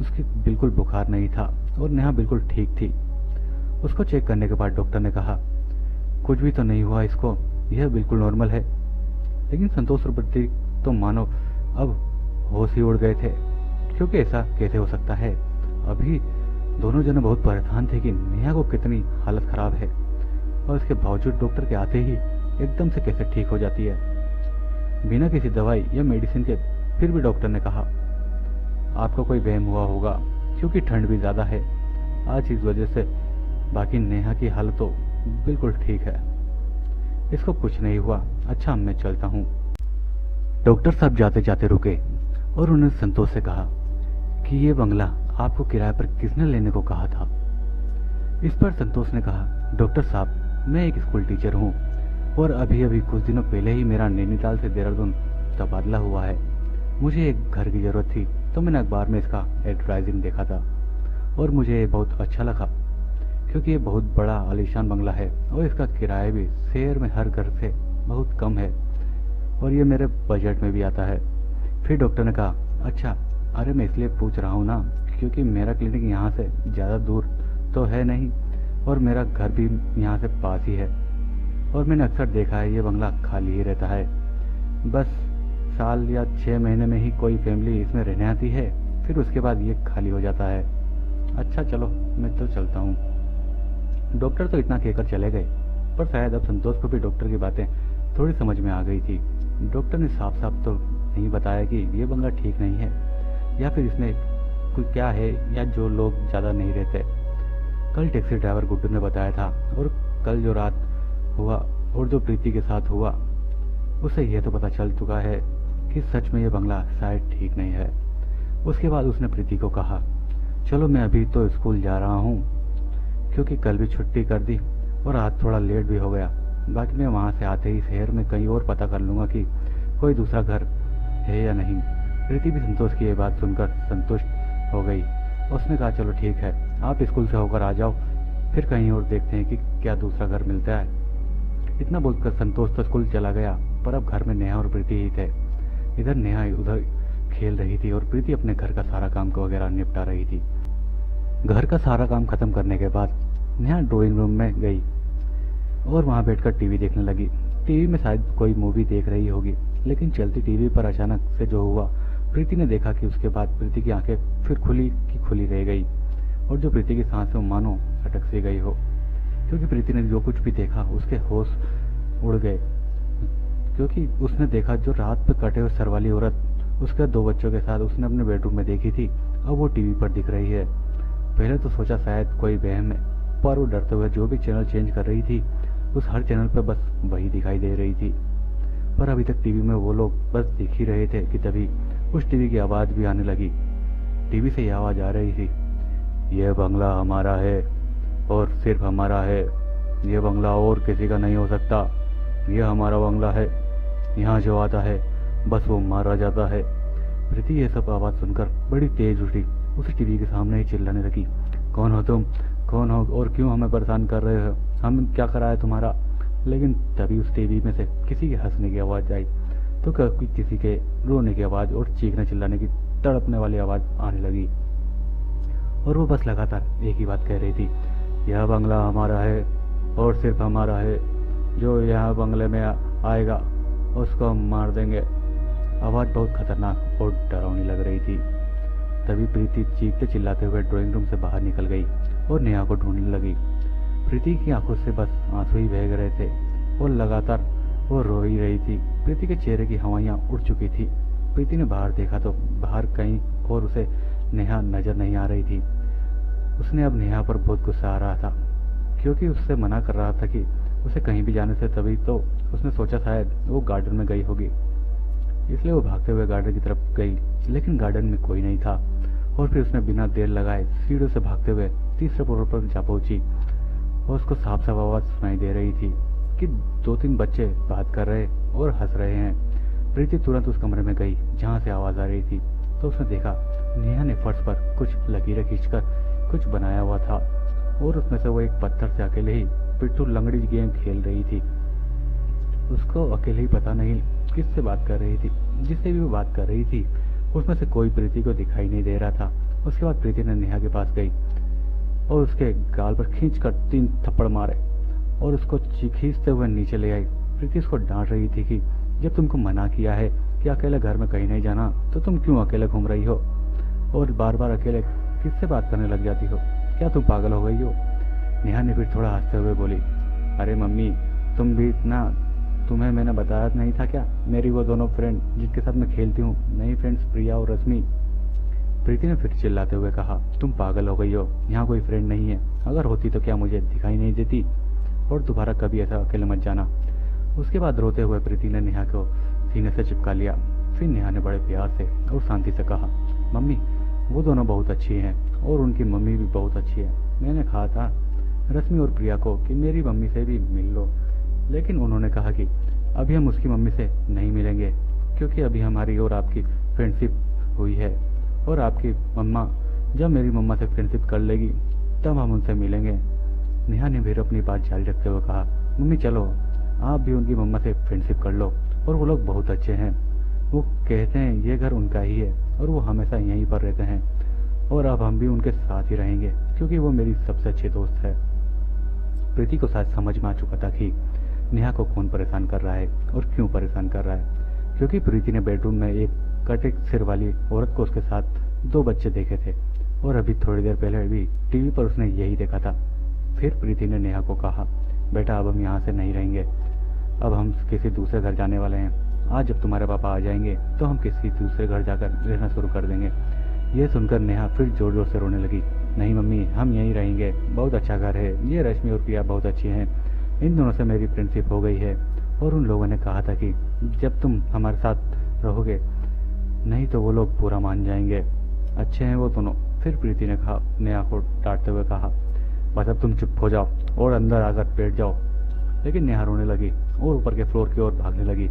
S1: उसकी बिल्कुल बुखार नहीं था और नेहा बिल्कुल ठीक थी। उसको चेक करने के बाद डॉक्टर ने कहा, कुछ भी तो नहीं हुआ इसको, यह बिल्कुल नॉर्मल है। लेकिन संतोष और प्रतीक तो मानो अब होश ही उड़ गए थे, क्योंकि ऐसा कैसे हो सकता है। अभी दोनों जने बहुत परेशान थे कि नेहा को कितनी हालत खराब है और इसके बावजूद डॉक्टर के आते ही एकदम से कैसे ठीक हो जाती है बिना किसी दवाई या मेडिसिन के। फिर भी डॉक्टर ने कहा, आपको कोई वहम हुआ होगा क्योंकि ठंड भी ज्यादा है आज, इस वजह से। बाकी नेहा की हालत तो बिल्कुल ठीक है, इसको कुछ नहीं हुआ। अच्छा, मैं चलता हूँ। डॉक्टर साहब जाते जाते रुके और उन्होंने संतोष से कहा कि ये बंगला आपको किराए पर किसने लेने को कहा था। इस पर संतोष ने कहा, डॉक्टर साहब, मैं एक स्कूल टीचर हूँ और अभी अभी कुछ दिनों पहले ही मेरा नैनीताल से देहरादून तबादला हुआ है। मुझे एक घर की ज़रूरत थी, तो मैंने अखबार में इसका एडवर्टाइजिंग देखा था और मुझे ये बहुत अच्छा लगा, क्योंकि ये बहुत बड़ा आलीशान बंगला है और इसका किराया भी शहर में हर घर से बहुत कम है और ये मेरे बजट में भी आता है। फिर डॉक्टर ने कहा, अच्छा, अरे मैं इसलिए पूछ रहा हूँ ना, क्योंकि मेरा क्लिनिक यहाँ से ज़्यादा दूर तो है नहीं और मेरा घर भी यहाँ से पास ही है और मैंने अक्सर देखा है ये बंगला खाली ही रहता है। बस साल या 6 महीने में ही कोई फैमिली इसमें रहने आती है, फिर उसके बाद ये खाली हो जाता है। अच्छा चलो, मैं तो चलता हूँ। डॉक्टर तो इतना कहकर चले गए, पर शायद अब संतोष को भी डॉक्टर की बातें थोड़ी समझ में आ गई थी। डॉक्टर ने साफ साफ तो नहीं बताया कि ये बंगला ठीक नहीं है या फिर इसमें कोई क्या है या जो लोग ज़्यादा नहीं रहते। कल टैक्सी ड्राइवर गुड्डू ने बताया था और कल जो रात हुआ और जो प्रीति के साथ हुआ उसे यह तो पता चल चुका है कि सच में यह बंगला शायद ठीक नहीं है। उसके बाद उसने प्रीति को कहा, चलो मैं अभी तो स्कूल जा रहा हूँ, क्योंकि कल भी छुट्टी कर दी और आज थोड़ा लेट भी हो गया। बाकी मैं वहाँ से आते ही शहर में कहीं और पता कर लूँगा कि कोई दूसरा घर है या नहीं। प्रीति भी संतोष की ये बात सुनकर संतुष्ट हो गई। उसने कहा, चलो ठीक है, आप स्कूल से होकर आ जाओ, फिर कहीं और देखते हैं कि क्या दूसरा घर मिलता है। इतना बोलकर संतोष तो स्कूल चला गया, पर अब घर में नेहा और प्रीति ही थे। इधर नेहा उधर खेल रही थी और प्रीति अपने घर का सारा काम वगैरह निपटा रही थी। घर का सारा काम खत्म करने के बाद नेहा ड्राइंग रूम में गई और वहां बैठकर टीवी देखने लगी। टीवी में शायद कोई मूवी देख रही होगी, लेकिन चलती टीवी पर अचानक से जो हुआ, प्रीति ने देखा कि उसके बाद प्रीति की आंखें फिर खुली की खुली रह गई और जो प्रीति की सांसें मानो अटक सी गई हो, क्योंकि प्रीति ने जो कुछ भी देखा उसके होश उड़ गए। क्योंकि उसने देखा जो रात पे कटे हुए सर वाली औरत उसके 2 बच्चों के साथ उसने अपने बेडरूम में देखी थी, अब वो टीवी पर दिख रही है। पहले तो सोचा शायद कोई वहम है, पर वो डरते हुए जो भी चैनल चेंज कर रही थी उस हर चैनल पर बस वही दिखाई दे रही थी। पर अभी तक टीवी में वो लोग बस दिख ही रहे थे कि तभी उस टीवी की आवाज भी आने लगी। टीवी से यह आवाज आ रही थी, यह बंगला हमारा है और सिर्फ हमारा है, यह बंगला और किसी का नहीं हो सकता, यह हमारा बंगला है, यहाँ जो आता है बस वो मारा जाता है। प्रीति ये सब आवाज सुनकर बड़ी तेज उठी, उसी टीवी के सामने ही चिल्लाने लगी, कौन हो तुम, कौन हो और क्यों हमें परेशान कर रहे हो, हम क्या करा है तुम्हारा। लेकिन तभी उस टीवी में से किसी के हंसने की आवाज आई तो कभी किसी के रोने की आवाज और चीखने चिल्लाने की तड़पने वाली आवाज आने लगी और वो बस लगातार एक ही बात कह रही थी, यह बंगला हमारा है और सिर्फ हमारा है, जो यहाँ बंगले में आएगा उसको हम मार देंगे। आवाज बहुत खतरनाक और डरावनी लग रही थी। तभी प्रीति चीखते चिल्लाते हुए ड्राइंग रूम से बाहर निकल गई और नेहा को ढूंढने लगी। प्रीति की आंखों से बस आंसू ही बह रहे थे और लगातार वो रो ही रही थी। प्रीति के चेहरे की हवाइयां उड़ चुकी थी। प्रीति ने बाहर देखा तो बाहर कहीं और उसे नेहा नजर नहीं आ रही थी। उसने अब नेहा पर बहुत गुस्सा आ रहा था, क्योंकि उससे मना कर रहा था कि उसे कहीं भी जाने से। तभी तो उसने सोचा शायद वो गार्डन में गई होगी, इसलिए वो भागते हुए गार्डन की तरफ गई, लेकिन गार्डन में कोई नहीं था। और फिर उसने बिना देर लगाए सीढ़ियों से भागते हुए तीसरे फ्लोर पर जा पहुंची और उसको साफ साफ आवाज सुनाई दे रही थी कि 2-3 बच्चे बात कर रहे और हंस रहे हैं। प्रीति तुरंत उस कमरे में गई जहां से आवाज आ रही थी, तो उसने देखा नेहा ने फर्श पर कुछ लकीरें खींचकर कुछ बनाया हुआ था और उसमें से वो एक पत्थर से अकेले ही पिट्ठू लंगड़ी गेम खेल रही थी। उसको अकेले ही पता नहीं किससे बात कर रही थी। जिससे भी वो बात कर रही थी उसमें से कोई प्रीति को दिखाई नहीं दे रहा था। उसके बाद प्रीति ने नेहा के पास गई और उसके गाल पर खींचकर 3 थप्पड़ मारे और उसको खींचते हुए नीचे ले आई। प्रीति उसको डांट रही थी कि जब तुमको मना किया है कि अकेले घर में कहीं नहीं जाना, तो तुम क्यों अकेले घूम रही हो और बार बार अकेले किससे बात करने लग जाती हो, क्या तुम पागल हो गई हो। नेहा ने फिर थोड़ा हंसते हुए बोली, अरे मम्मी तुम भी ना, तुम्हें मैंने बताया नहीं था क्या, मेरी वो दोनों फ्रेंड जिनके साथ मैं खेलती हूँ, नई फ्रेंड्स प्रिया और रश्मि। प्रीति ने फिर चिल्लाते हुए कहा, तुम पागल हो गई हो, यहाँ कोई फ्रेंड नहीं है, अगर होती तो क्या मुझे दिखाई नहीं देती, और दोबारा कभी ऐसा अकेले मत जाना। उसके बाद रोते हुए प्रीति ने नेहा को सीने से चिपका लिया। फिर नेहा ने बड़े प्यार से और शांति से कहा, मम्मी वो दोनों बहुत अच्छी हैं और उनकी मम्मी भी बहुत अच्छी है। मैंने कहा था रश्मि और प्रिया को कि मेरी मम्मी से भी मिल लो, लेकिन उन्होंने कहा कि अभी हम उसकी मम्मी से नहीं मिलेंगे, क्योंकि अभी हमारी और आपकी फ्रेंडशिप हुई है, और आपकी मम्मा जब मेरी मम्मा से फ्रेंडशिप कर लेगी तब हम उनसे मिलेंगे। नेहा ने फिर अपनी बात जारी रखते हुए कहा, मम्मी चलो आप भी उनकी मम्मा से फ्रेंडशिप कर लो, और वो लोग बहुत अच्छे हैं। वो कहते हैं ये घर उनका ही है और वो हमेशा यहीं पर रहते हैं, और अब हम भी उनके साथ ही रहेंगे क्योंकि वो मेरी सबसे अच्छी दोस्त है। प्रीति को शायद समझ में आ चुका था कि नेहा को कौन परेशान कर रहा है और क्यों परेशान कर रहा है, क्योंकि प्रीति ने बेडरूम में एक कटे सिर वाली औरत को उसके साथ 2 बच्चे देखे थे, और अभी थोड़ी देर पहले भी टीवी पर उसने यही देखा था। फिर प्रीति ने नेहा को कहा, बेटा अब हम यहाँ से नहीं रहेंगे, अब हम किसी दूसरे घर जाने वाले हैं। आज जब तुम्हारे पापा आ जाएंगे तो हम किसी दूसरे घर जाकर रहना शुरू कर देंगे। ये सुनकर नेहा फिर जोर जोर से रोने लगी, नहीं मम्मी हम यहीं रहेंगे, बहुत अच्छा घर है, ये रश्मि और प्रिया बहुत अच्छी हैं, इन दोनों से मेरी फ्रेंडशिप हो गई है, और उन लोगों ने कहा था कि जब तुम हमारे साथ रहोगे नहीं तो वो लोग पूरा मान जाएंगे, अच्छे हैं वो दोनों। फिर प्रीति ने कहा, नेहा को डांटते हुए कहा, बस अब तुम चुप हो जाओ और अंदर आकर बैठ जाओ। लेकिन नेहा रोने लगी और ऊपर के फ्लोर की ओर भागने लगी।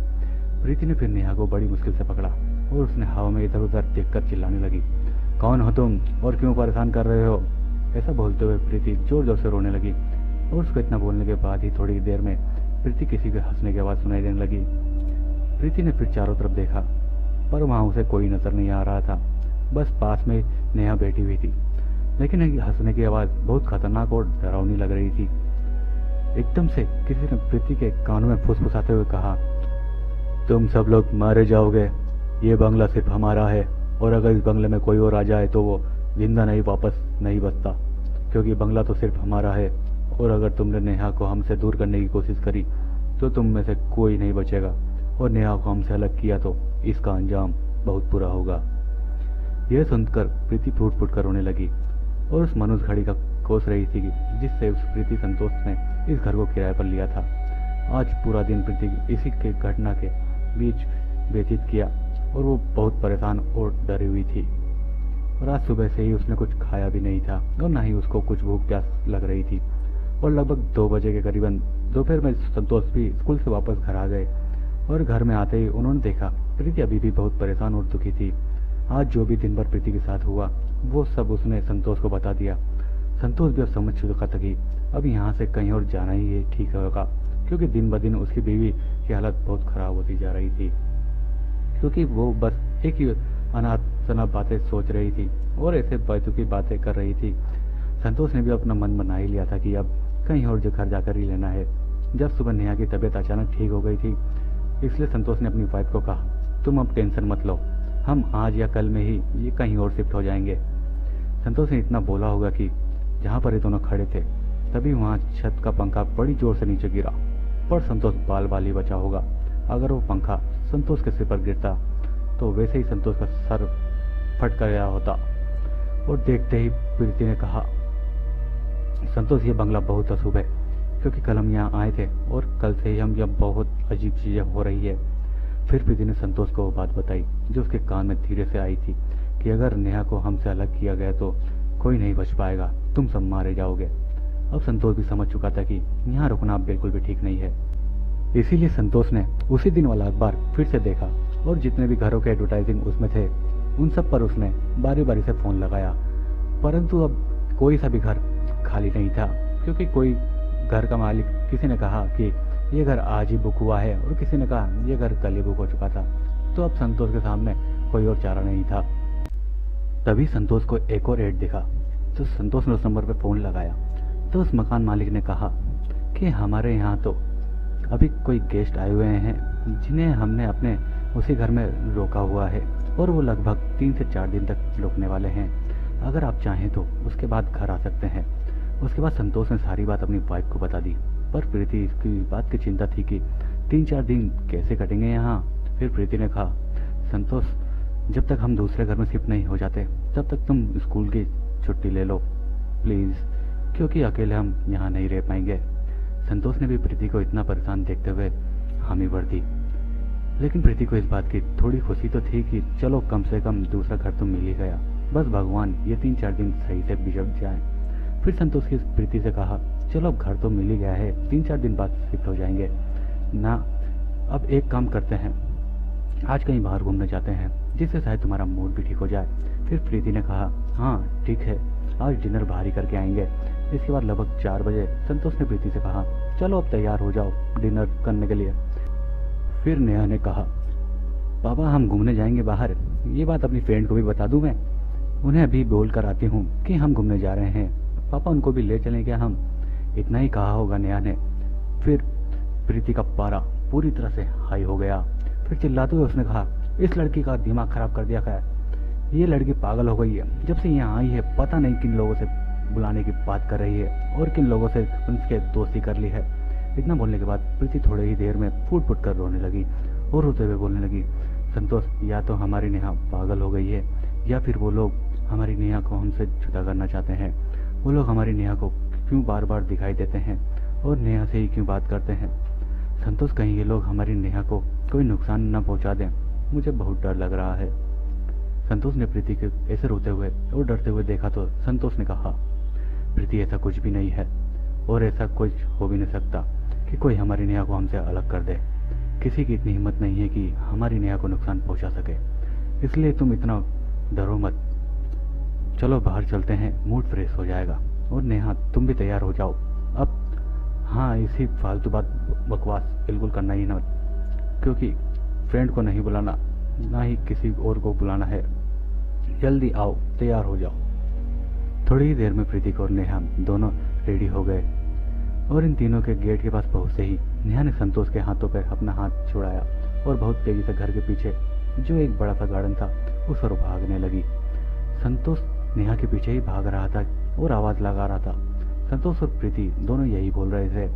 S1: प्रीति ने फिर नेहा को बड़ी मुश्किल से पकड़ा और उसने हवा में इधर उधर देखकर चिल्लाने लगी, कौन हो तुम और क्यों परेशान कर रहे हो? ऐसा बोलते हुए प्रीति जोर जोर से रोने लगी, और उसको इतना बोलने के बाद ही थोड़ी देर में प्रीति किसी के हंसने की आवाज़ सुनाई देने लगी। प्रीति ने फिर चारों तरफ देखा पर वहाँ उसे कोई नजर नहीं आ रहा था, बस पास में नेहा बैठी हुई थी, लेकिन हंसने की आवाज़ बहुत खतरनाक और डरावनी लग रही थी। एकदम से किसी ने प्रीति के कानों में फुसफुसाते हुए कहा, तुम सब लोग मारे जाओगे, ये बंगला सिर्फ हमारा है, और अगर इस बंगले में कोई और आ जाए तो वो जिंदा नहीं वापस नहीं बचता, क्योंकि बंगला तो सिर्फ हमारा है, और अगर तुमने नेहा को हमसे दूर करने की कोशिश करी तो तुम में से कोई नहीं बचेगा, और नेहा को हमसे अलग किया तो इसका अंजाम बहुत बुरा होगा। यह सुनकर प्रीति फूट फूट कर रोने लगी और उस मनुष्य घड़ी का कोस रही थी जिससे उस प्रीति संतोष ने इस घर को किराए पर लिया था। आज पूरा दिन प्रीति इसी के घटना के बीच व्यतीत किया और वो बहुत परेशान और डरी हुई थी, और आज सुबह से ही उसने कुछ खाया भी नहीं था और ना ही उसको कुछ भूख प्यास लग रही थी। और लगभग 2 बजे के करीबन दोपहर में संतोष भी स्कूल से वापस घर आ गए, और घर में आते ही उन्होंने देखा प्रीति अभी भी बहुत परेशान और दुखी थी। आज जो भी दिन भर प्रीति के साथ हुआ वो सब उसने संतोष को बता दिया। संतोष भी अब समझ चुका था कि अब यहाँ से कहीं और जाना ही ठीक होगा, क्योंकि दिन ब दिन उसकी बीवी की हालत बहुत खराब होती जा रही थी, क्योंकि वो बस एक ही अनाथ शनाथ बातें सोच रही थी और ऐसे बेतुकी बातें कर रही थी। संतोष ने भी अपना मन बना ही लिया था कि अब कहीं और घर जाकर ही लेना है। जब सुबह नेहा की तबीयत अचानक ठीक हो गई थी, इसलिए संतोष ने अपनी वाइफ को कहा, तुम अब टेंशन मत लो, हम आज या कल में ही ये कहीं और शिफ्ट हो जाएंगे। संतोष ने इतना बोला होगा कि जहाँ पर ये दोनों खड़े थे तभी वहाँ छत का पंखा बड़ी जोर से नीचे गिरा, पर संतोष बाल बाल ही बचा होगा। अगर वो पंखा संतोष के सिर पर गिरता तो वैसे ही संतोष का सर फट कर गया होता। और देखते ही प्रीति ने कहा, संतोष ये बंगला बहुत अशुभ है, क्योंकि कल हम यहाँ आए थे और कल से ही हम यहाँ बहुत अजीब चीजें हो रही है। फिर प्रीति ने संतोष को वो बात बताई जो उसके कान में धीरे से आई थी कि अगर नेहा को हमसे अलग किया गया तो कोई नहीं बच पाएगा, तुम सब मारे जाओगे। अब संतोष भी समझ चुका था कि यहाँ रुकना बिल्कुल भी ठीक नहीं है, इसीलिए संतोष ने उसी दिन वाला अखबार फिर से देखा और जितने भी घरों के एडवर्टाइजिंग उसमें थे उन सब पर उसने बारी बारी से फोन लगाया, परंतु अब कोई सा भी घर खाली नहीं था, क्योंकि कोई घर का मालिक किसी ने कहा कि ये घर आज ही बुक हुआ है और किसी ने कहा ये घर कल ही बुक हो चुका था। तो अब संतोष के सामने कोई और चारा नहीं था। तभी संतोष को एक और एड दिखा, तो संतोष ने उस नंबर पर फोन लगाया तो उस मकान मालिक ने कहा कि हमारे यहाँ तो अभी कोई गेस्ट आए हुए हैं जिन्हें हमने अपने उसी घर में रोका हुआ है और वो लगभग 3 से 4 दिन तक रुकने वाले हैं, अगर आप चाहें तो उसके बाद घर आ सकते हैं। उसके बाद संतोष ने सारी बात अपनी वाइफ को बता दी, पर प्रीति इसकी बात की चिंता थी कि 3-4 दिन कैसे कटेंगे यहाँ। फिर प्रीति ने कहा, संतोष जब तक हम दूसरे घर में शिफ्ट नहीं हो जाते तब तक तुम स्कूल की छुट्टी ले लो प्लीज़, क्योंकि अकेले हम यहाँ नहीं रह पाएंगे। संतोष ने भी प्रीति को इतना परेशान देखते हुए हामी भर दी, लेकिन प्रीति को इस बात की थोड़ी खुशी तो थी कि चलो कम से कम दूसरा घर तो मिल ही गया, बस भगवान ये 3-4 दिन सही से बिगड़ जाए। फिर संतोष की प्रीति से कहा, चलो अब घर तो मिल ही गया है, 3-4 दिन बाद शिफ्ट हो जाएंगे ना। अब एक काम करते हैं, आज कहीं बाहर घूमने जाते हैं, जिससे शायद तुम्हारा मूड भी ठीक हो जाए। फिर प्रीति ने कहा, हाँ ठीक है, आज डिनर बाहर ही करके आएंगे। इसके बाद लगभग 4 बजे संतोष ने प्रीति से कहा, चलो अब तैयार हो जाओ डिनर करने के लिए। फिर नेहा ने कहा, पापा हम घूमने जाएंगे बाहर, ये बात अपनी फ्रेंड को भी बता दूं मैं, उन्हें अभी बोल कर आती हूँ कि हम घूमने जा रहे हैं, पापा उनको भी ले चलें क्या हम। इतना ही कहा होगा नेहा ने। फिर प्रीति का पारा पूरी तरह से हाई हो गया। फिर चिल्लाते हुए उसने कहा, इस लड़की का दिमाग खराब कर दिया है, ये लड़की पागल हो गई है, जब से यहाँ आई है पता नहीं किन लोगों से बुलाने की बात कर रही है और किन लोगों से उनके दोस्ती कर ली है। इतना बोलने के बाद प्रीति थोड़ी ही देर में फूट फूट कर रोने लगी और रोते हुए बोलने लगी, संतोष या तो हमारी नेहा पागल हो गई है या फिर वो लोग हमारी नेहा को हमसे जुदा करना चाहते हैं। वो लोग हमारी नेहा को क्यों बार बार दिखाई देते हैं और नेहा से ही क्यों बात करते हैं। संतोष कहीं ये लोग हमारी नेहा को कोई नुकसान न पहुंचा दें, मुझे बहुत डर लग रहा है। संतोष ने प्रीति के ऐसे रोते हुए और डरते हुए देखा तो संतोष ने कहा, प्रीति ऐसा कुछ भी नहीं है और ऐसा कुछ हो भी नहीं सकता कि कोई हमारी नेहा को हमसे अलग कर दे। किसी की इतनी हिम्मत नहीं है कि हमारी नेहा को नुकसान पहुंचा सके, इसलिए तुम इतना डरो मत। चलो बाहर चलते हैं, मूड फ्रेश हो जाएगा। और नेहा तुम भी तैयार हो जाओ अब। हाँ इसी फालतू बात बकवास बिल्कुल करना ही ना, क्योंकि फ्रेंड को नहीं बुलाना ना ही किसी और को बुलाना है। जल्दी आओ, तैयार हो जाओ। थोड़ी ही देर में प्रीति और नेहा दोनों रेडी हो गए और इन तीनों के गेट के पास पहुंचते ही नेहा ने संतोष के हाथों पर अपना हाथ छुड़ाया और बहुत तेजी से घर के पीछे जो एक बड़ा सा गार्डन था उस पर भागने लगी। संतोष नेहा के पीछे ही भाग रहा था और आवाज लगा रहा था। संतोष और प्रीति दोनों यही बोल रहे थे,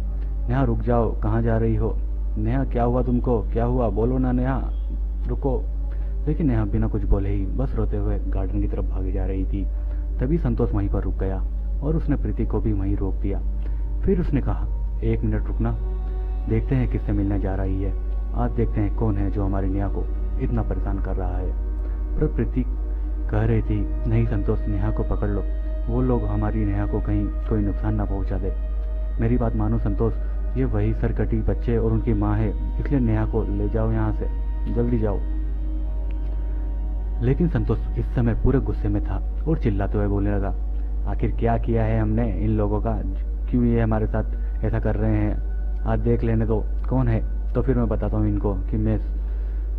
S1: नेहा रुक जाओ, कहाँ जा रही हो? नेहा क्या हुआ तुमको, क्या हुआ, बोलो ना नेहा, रुको। लेकिन नेहा बिना कुछ बोले ही बस रोते हुए गार्डन की तरफ भागी जा रही थी। तभी संतोष वहीं पर रुक गया और उसने प्रीति को भी वहीं रोक दिया। फिर उसने कहा, 1 मिनट रुकना, देखते हैं किससे मिलने जा रही है, आज देखते हैं कौन है जो हमारी नेहा को इतना परेशान कर रहा है। पर प्रीति कह रही थी, नहीं संतोष, नेहा को पकड़ लो, वो लोग हमारी नेहा को कहीं कोई नुकसान ना पहुंचा दे। मेरी बात मानो संतोष, ये वही सरकटी बच्चे और उनकी माँ है, इसलिए नेहा को ले जाओ यहाँ से, जल्दी जाओ। लेकिन संतोष इस समय पूरे गुस्से में था और चिल्लाते हुए बोलने लगा, आखिर क्या किया है हमने इन लोगों का, क्यों ये हमारे साथ ऐसा कर रहे हैं, आज देख लेने दो कौन है, तो फिर मैं बताता हूँ इनको कि मैं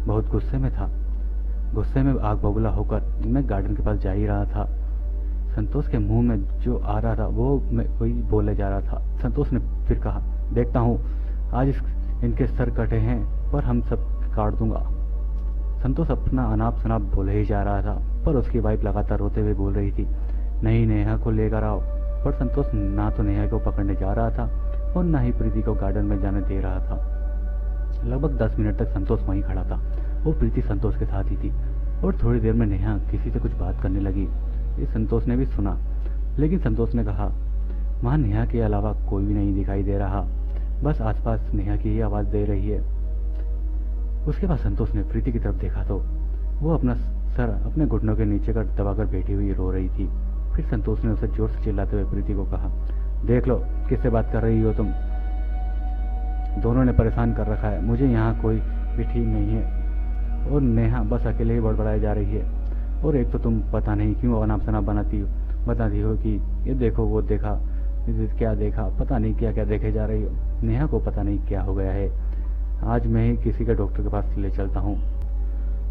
S1: बहुत गुस्से में था। गुस्से में आग बबूला होकर मैं गार्डन के पास जा ही रहा था। संतोष के मुंह में जो आ रहा था वो मैं वही बोले जा रहा था। संतोष ने फिर कहा, देखता हूँ आज इनके सर कटे हैं पर हम सब काट दूंगा। संतोष अपना अनाप शनाप बोले ही जा रहा था पर उसकी वाइफ लगातार रोते हुए बोल रही थी, नहीं नेहा को लेकर आओ। पर संतोष ना तो नेहा को पकड़ने जा रहा था और ना ही प्रीति को गार्डन में जाने दे रहा था। लगभग 10 मिनट तक संतोष वहीं खड़ा था और प्रीति संतोष के साथ ही थी। और थोड़ी देर में नेहा किसी से कुछ बात करने लगी। इस संतोष ने भी सुना, लेकिन संतोष ने कहा, वहाँ नेहा के अलावा कोई भी नहीं दिखाई दे रहा, बस आसपास नेहा की ही आवाज दे रही है। उसके बाद संतोष ने प्रीति की तरफ देखा तो वो अपना सर अपने घुटनों के नीचे कर दबाकर बैठी हुई रो रही थी। फिर संतोष ने उसे जोर से चिल्लाते हुए प्रीति को कहा, देख लो किससे बात कर रही हो तुम, दोनों ने परेशान कर रखा है, मुझे यहाँ कोई भी ठीक नहीं है। और नेहा बस अकेले ही बड़बड़ाई जा रही है। और एक तो तुम पता नहीं क्यों अनाप शनाप बताती हो कि ये देखो वो देखा, क्या देखा, पता नहीं क्या क्या देखे जा रही हो। नेहा को पता नहीं क्या हो गया है, आज मैं ही किसी का डॉक्टर के पास ले चलता हूँ।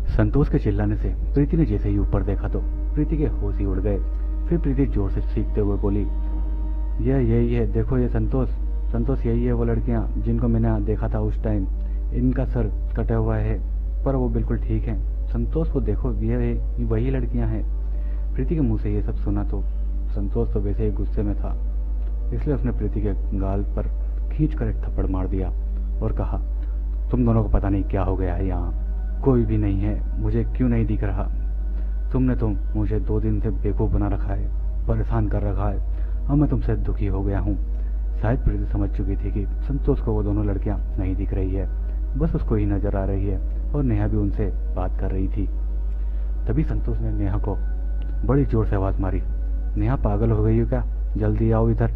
S1: संतोष के चिल्लाने से प्रीति ने जैसे ही ऊपर देखा तो प्रीति के होश ही उड़ गए। फिर प्रीति जोर से चीखते हुए बोली, यही है, देखो ये संतोष यही है वो लड़कियां जिनको मैंने देखा था उस टाइम, इनका सर कटा हुआ है पर वो बिल्कुल ठीक है। संतोष को देखो, ये वही लड़कियां हैं। प्रीति के मुंह से ये सब सुना तो संतोष तो वैसे ही गुस्से में था, इसलिए उसने प्रीति के गाल पर खींचकर एक थप्पड़ मार दिया और कहा, तुम दोनों को पता नहीं क्या हो गया है, यहाँ कोई भी नहीं है, मुझे क्यों नहीं दिख रहा? तुमने तो मुझे 2 दिन से बेवकूफ़ बना रखा है, परेशान कर रखा है, अब मैं तुमसे दुखी हो गया हूँ। शायद प्रीति समझ चुकी थी कि संतोष को वो दोनों लड़कियां नहीं दिख रही है, बस उसको ही नजर आ रही है और नेहा भी उनसे बात कर रही थी। तभी संतोष ने नेहा को बड़ी जोर से आवाज मारी, नेहा पागल हो गई हो क्या, जल्दी आओ इधर।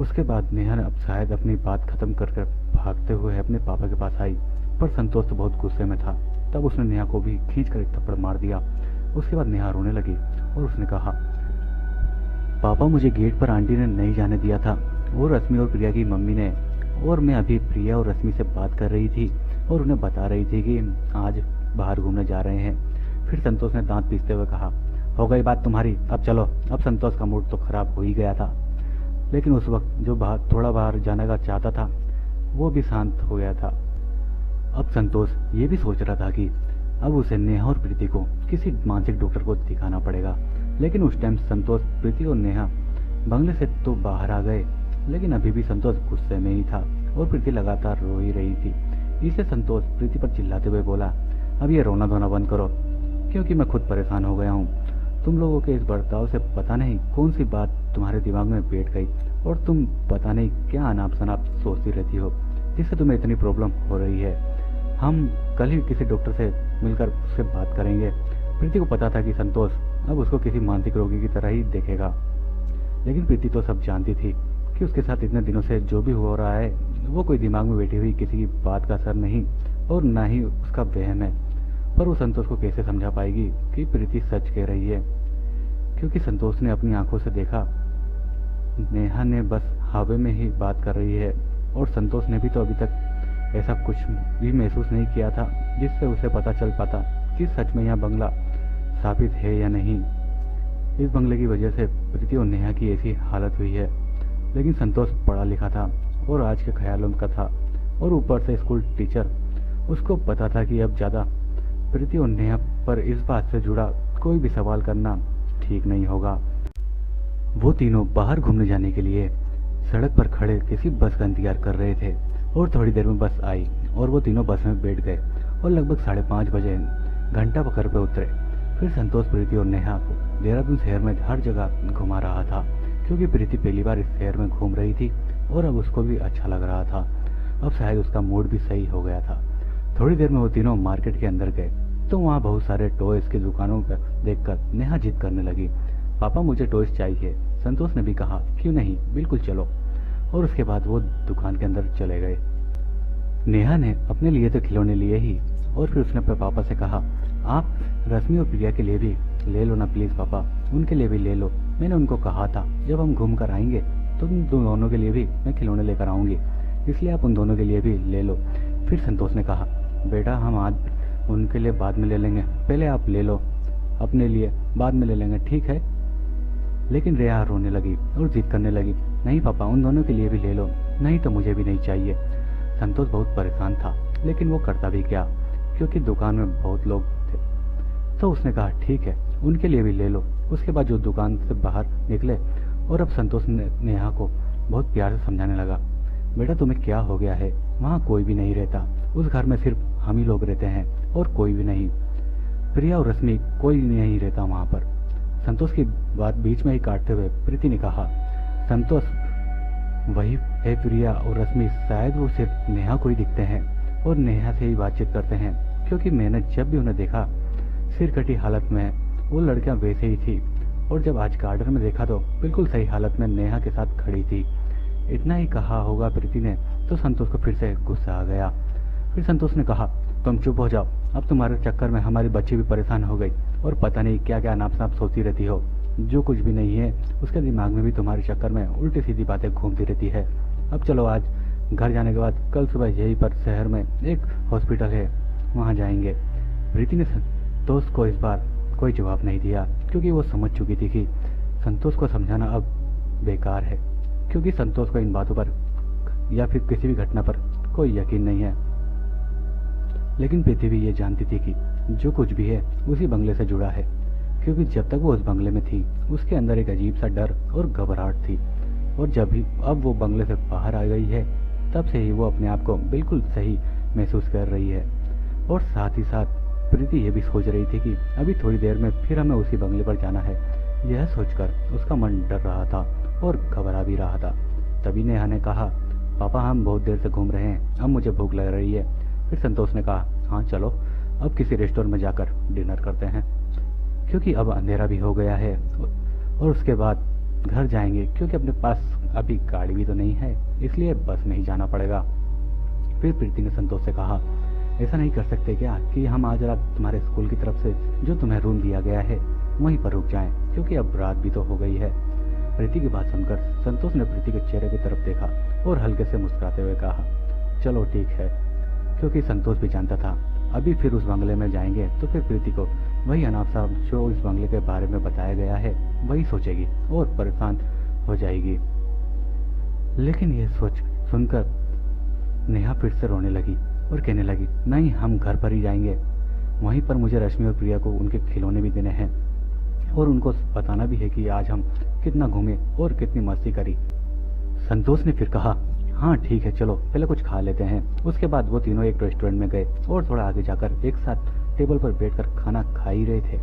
S1: उसके बाद नेहा ने अब शायद अपनी बात खत्म कर भागते हुए अपने पापा के पास आई, पर संतोष तो बहुत गुस्से में था तब उसने नेहा को भी खींच कर एक थप्पड़ मार दिया। उसके बाद नेहा रोने लगी और उसने कहा, पापा मुझे गेट पर आंटी ने नहीं जाने दिया था, और रश्मि और प्रिया की मम्मी ने, और मैं अभी प्रिया और रश्मि से बात कर रही थी और उन्हें बता रही थी कि आज बाहर घूमने जा रहे हैं। फिर संतोष ने दांत पीसते हुए कहा, हो गई बात तुम्हारी, अब चलो। अब संतोष का मूड तो खराब हो ही गया था, लेकिन उस वक्त जो थोड़ा बाहर जाने का चाहता था वो भी शांत हो गया था। अब संतोष ये भी सोच रहा था कि अब उसे नेहा और प्रीति को किसी मानसिक डॉक्टर को दिखाना पड़ेगा। लेकिन उस टाइम संतोष, प्रीति और नेहा बंगले से तो बाहर आ गए, लेकिन अभी भी संतोष गुस्से में ही था और प्रीति लगातार रो ही रही थी। इसलिए संतोष प्रीति पर चिल्लाते हुए बोला, अब ये रोना धोना बंद करो, क्योंकि मैं खुद परेशान हो गया हूँ। तुम लोगों के इस बर्ताव से पता नहीं कौन सी बात तुम्हारे दिमाग में बैठ गई और तुम पता नहीं क्या अनाप शनाप सोचती रहती हो, जिससे तुम्हें इतनी प्रॉब्लम हो रही है। हम कल ही किसी डॉक्टर से मिलकर उससे बात करेंगे। प्रीति को पता था कि संतोष अब उसको किसी मानसिक रोगी की तरह ही देखेगा, लेकिन प्रीति तो सब जानती थी कि उसके साथ इतने दिनों से जो भी हो रहा है वो कोई दिमाग में बैठी हुई किसी की बात का असर नहीं और ना ही उसका वहम है। पर वो संतोष को कैसे समझा पाएगी कि प्रीति सच कह रही है, क्योंकि संतोष ने अपनी आंखों से देखा नेहा ने बस हवा में ही बात कर रही है, और संतोष ने भी तो अभी तक ऐसा कुछ भी महसूस नहीं किया था जिससे उसे पता चल पाता कि सच में यह बंगला स्थापित है या नहीं। इस बंगले की वजह से प्रीति और नेहा की ऐसी हालत हुई है। लेकिन संतोष पढ़ा लिखा था और आज के ख्यालों का था, और ऊपर से स्कूल टीचर। उसको पता था कि अब ज्यादा प्रीति और नेहा पर इस बात से जुड़ा कोई भी सवाल करना ठीक नहीं होगा। वो तीनों बाहर घूमने जाने के लिए सड़क पर खड़े किसी बस का इंतजार कर रहे थे, और थोड़ी देर में बस आई और वो तीनों बस में बैठ गए और लगभग 5:30 बजे घंटा पकड़ पे उतरे। फिर संतोष प्रीति और नेहा को देहरादून शहर में हर जगह घुमा रहा था, क्योंकि प्रीति पहली बार इस शहर में घूम रही थी और अब उसको भी अच्छा लग रहा था। अब शायद उसका मूड भी सही हो गया था। थोड़ी देर में वो तीनों मार्केट के अंदर गए तो वहाँ बहुत सारे टॉयज की दुकानों पर देखकर नेहा जिद करने लगी, पापा मुझे टॉयज चाहिए। संतोष ने भी कहा, क्यों नहीं, बिल्कुल चलो। और उसके बाद वो दुकान के अंदर चले गए। नेहा ने अपने लिए तो खिलौने लिए ही, और फिर उसने अपने पापा से कहा, आप रश्मि और प्रिया के लिए भी ले लो ना प्लीज पापा, उनके लिए भी ले लो। मैंने उनको कहा था जब हम घूम कर आएंगे तो उन दोनों के लिए भी मैं खिलौने लेकर आऊंगी, इसलिए आप उन दोनों के लिए भी ले लो। फिर संतोष ने कहा, बेटा हम आज उनके लिए बाद में ले लेंगे, पहले आप ले लो अपने लिए, बाद में ले लेंगे, ठीक है। लेकिन रेहा रोने लगी और जिद करने लगी, नहीं पापा उन दोनों के लिए भी ले लो, नहीं तो मुझे भी नहीं चाहिए। संतोष बहुत परेशान था, लेकिन वो करता भी क्या, क्योंकि दुकान में बहुत लोग थे। तो उसने कहा, ठीक है उनके लिए भी ले लो। उसके बाद जो दुकान से बाहर निकले, और अब संतोष ने नेहा को बहुत प्यार से समझाने लगा, बेटा तुम्हें क्या हो गया है, वहाँ कोई भी नहीं रहता, उस घर में सिर्फ हम ही लोग रहते हैं और कोई भी नहीं। प्रिया और रश्मि कोई नहीं रहता वहाँ पर। संतोष की बात बीच में ही काटते हुए प्रीति ने कहा, संतोष वही है प्रिया और रश्मि, शायद वो सिर्फ नेहा को ही दिखते हैं और नेहा से ही बातचीत करते हैं, क्योंकि मैंने जब भी उन्हें देखा सिर कटी हालत में वो लड़कियां वैसे ही थी, और जब आज गार्डन में देखा तो बिल्कुल सही हालत में नेहा के साथ खड़ी थी। इतना ही कहा होगा प्रीति ने तो संतोष को फिर से गुस्सा आ गया। फिर संतोष ने कहा, तुम चुप हो जाओ, अब तुम्हारे चक्कर में हमारी बच्ची भी परेशान हो गई और पता नहीं क्या क्या नाप साप सोचती रहती हो, जो कुछ भी नहीं है उसके दिमाग में भी तुम्हारे चक्कर में उल्टी सीधी बातें घूमती रहती है। अब चलो आज घर जाने के बाद कल सुबह यहीं पर शहर में एक हॉस्पिटल है, वहाँ जाएंगे। प्रीति ने संतोष को इस बार कोई जवाब नहीं दिया, क्योंकि वो समझ चुकी थी कि संतोष को समझाना अब बेकार है, क्योंकि संतोष को इन बातों पर या फिर किसी भी घटना पर कोई यकीन नहीं है। लेकिन प्रीति भी ये जानती थी कि जो कुछ भी है उसी बंगले से जुड़ा है, क्योंकि जब तक वो उस बंगले में थी उसके अंदर एक अजीब सा डर और घबराहट थी, और जब भी अब वो बंगले से बाहर आ गई है तब से ही वो अपने आप को बिल्कुल सही महसूस कर रही है। और साथ ही साथ प्रीति ये भी सोच रही थी कि अभी थोड़ी देर में फिर हमें उसी बंगले पर जाना है। यह सोचकर उसका मन डर रहा था और घबरा भी रहा था। तभी नेहा ने कहा, पापा हम बहुत देर से घूम रहे हैं, अब मुझे भूख लग रही है। फिर संतोष ने कहा, हाँ चलो अब किसी रेस्टोरेंट में जाकर डिनर करते हैं, क्योंकि अब अंधेरा भी हो गया है, और उसके बाद घर जाएंगे, क्योंकि अपने पास अभी गाड़ी भी तो नहीं है, इसलिए बस में ही जाना पड़ेगा। फिर प्रीति ने संतोष से कहा, ऐसा नहीं कर सकते क्या कि हम आज रात तुम्हारे स्कूल की तरफ से जो तुम्हें रूम दिया गया है वहीं पर रुक जाएं, क्योंकि अब रात भी तो हो गई है। प्रीति की बात सुनकर संतोष ने प्रीति के चेहरे की तरफ देखा और हल्के से मुस्कुराते हुए कहा, चलो ठीक है, क्योंकि संतोष भी जानता था अभी फिर उस बंगले में जाएंगे तो फिर प्रीति को वही अनाप शनाप जो इस बंगले के बारे में बताया गया है वही सोचेगी और परेशान हो जाएगी। लेकिन ये सोच सुनकर नेहा फिर से रोने लगी और कहने लगी, नहीं, हम घर पर ही जाएंगे, वहीं पर मुझे रश्मि और प्रिया को उनके खिलौने भी देने हैं और उनको बताना भी है कि आज हम कितना घूमे और कितनी मस्ती करी। संतोष ने फिर कहा, हाँ ठीक है, चलो पहले कुछ खा लेते हैं। उसके बाद वो तीनों एक रेस्टोरेंट में गए और थोड़ा आगे जाकर एक साथ टेबल पर बैठकर खाना खा ही रहे थे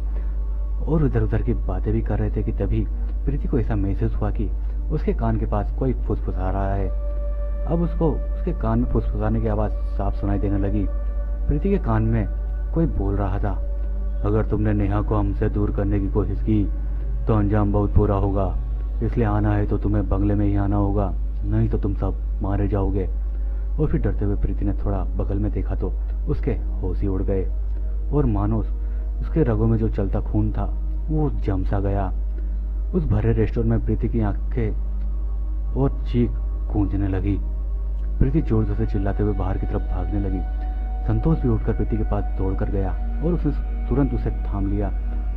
S1: और उधर उधर की बातें भी कर रहे थे कि तभी प्रीति को ऐसा महसूस हुआ कि उसके कान के पास कोई फुसफुसा रहा है। अब उसको उसके कान में फुसफुसाने की आवाज़ साफ सुनाई देने लगी। प्रीति के कान में कोई बोल रहा था, अगर तुमने नेहा को हमसे दूर करने की कोशिश की तो अंजाम बहुत बुरा होगा, इसलिए आना है तो तुम्हें बंगले में ही आना होगा, नहीं तो तुम सब मारे जाओगे। और फिर डरते हुए प्रीति ने थोड़ा बगल में देखा तो उसके होश ही उड़ गए और मानो उसके रगों में जो चलता खून था वो जम सा गया। उस भरे रेस्टोरेंट में प्रीति की आंखें और चीख गूंजने लगी। प्रीति जोर जोर से चिल्लाते हुए बाहर की तरफ भागने लगी। संतोष भी उठकर प्रीति के पास दौड़कर गया और उसने तुरंत उसे थाम लिया।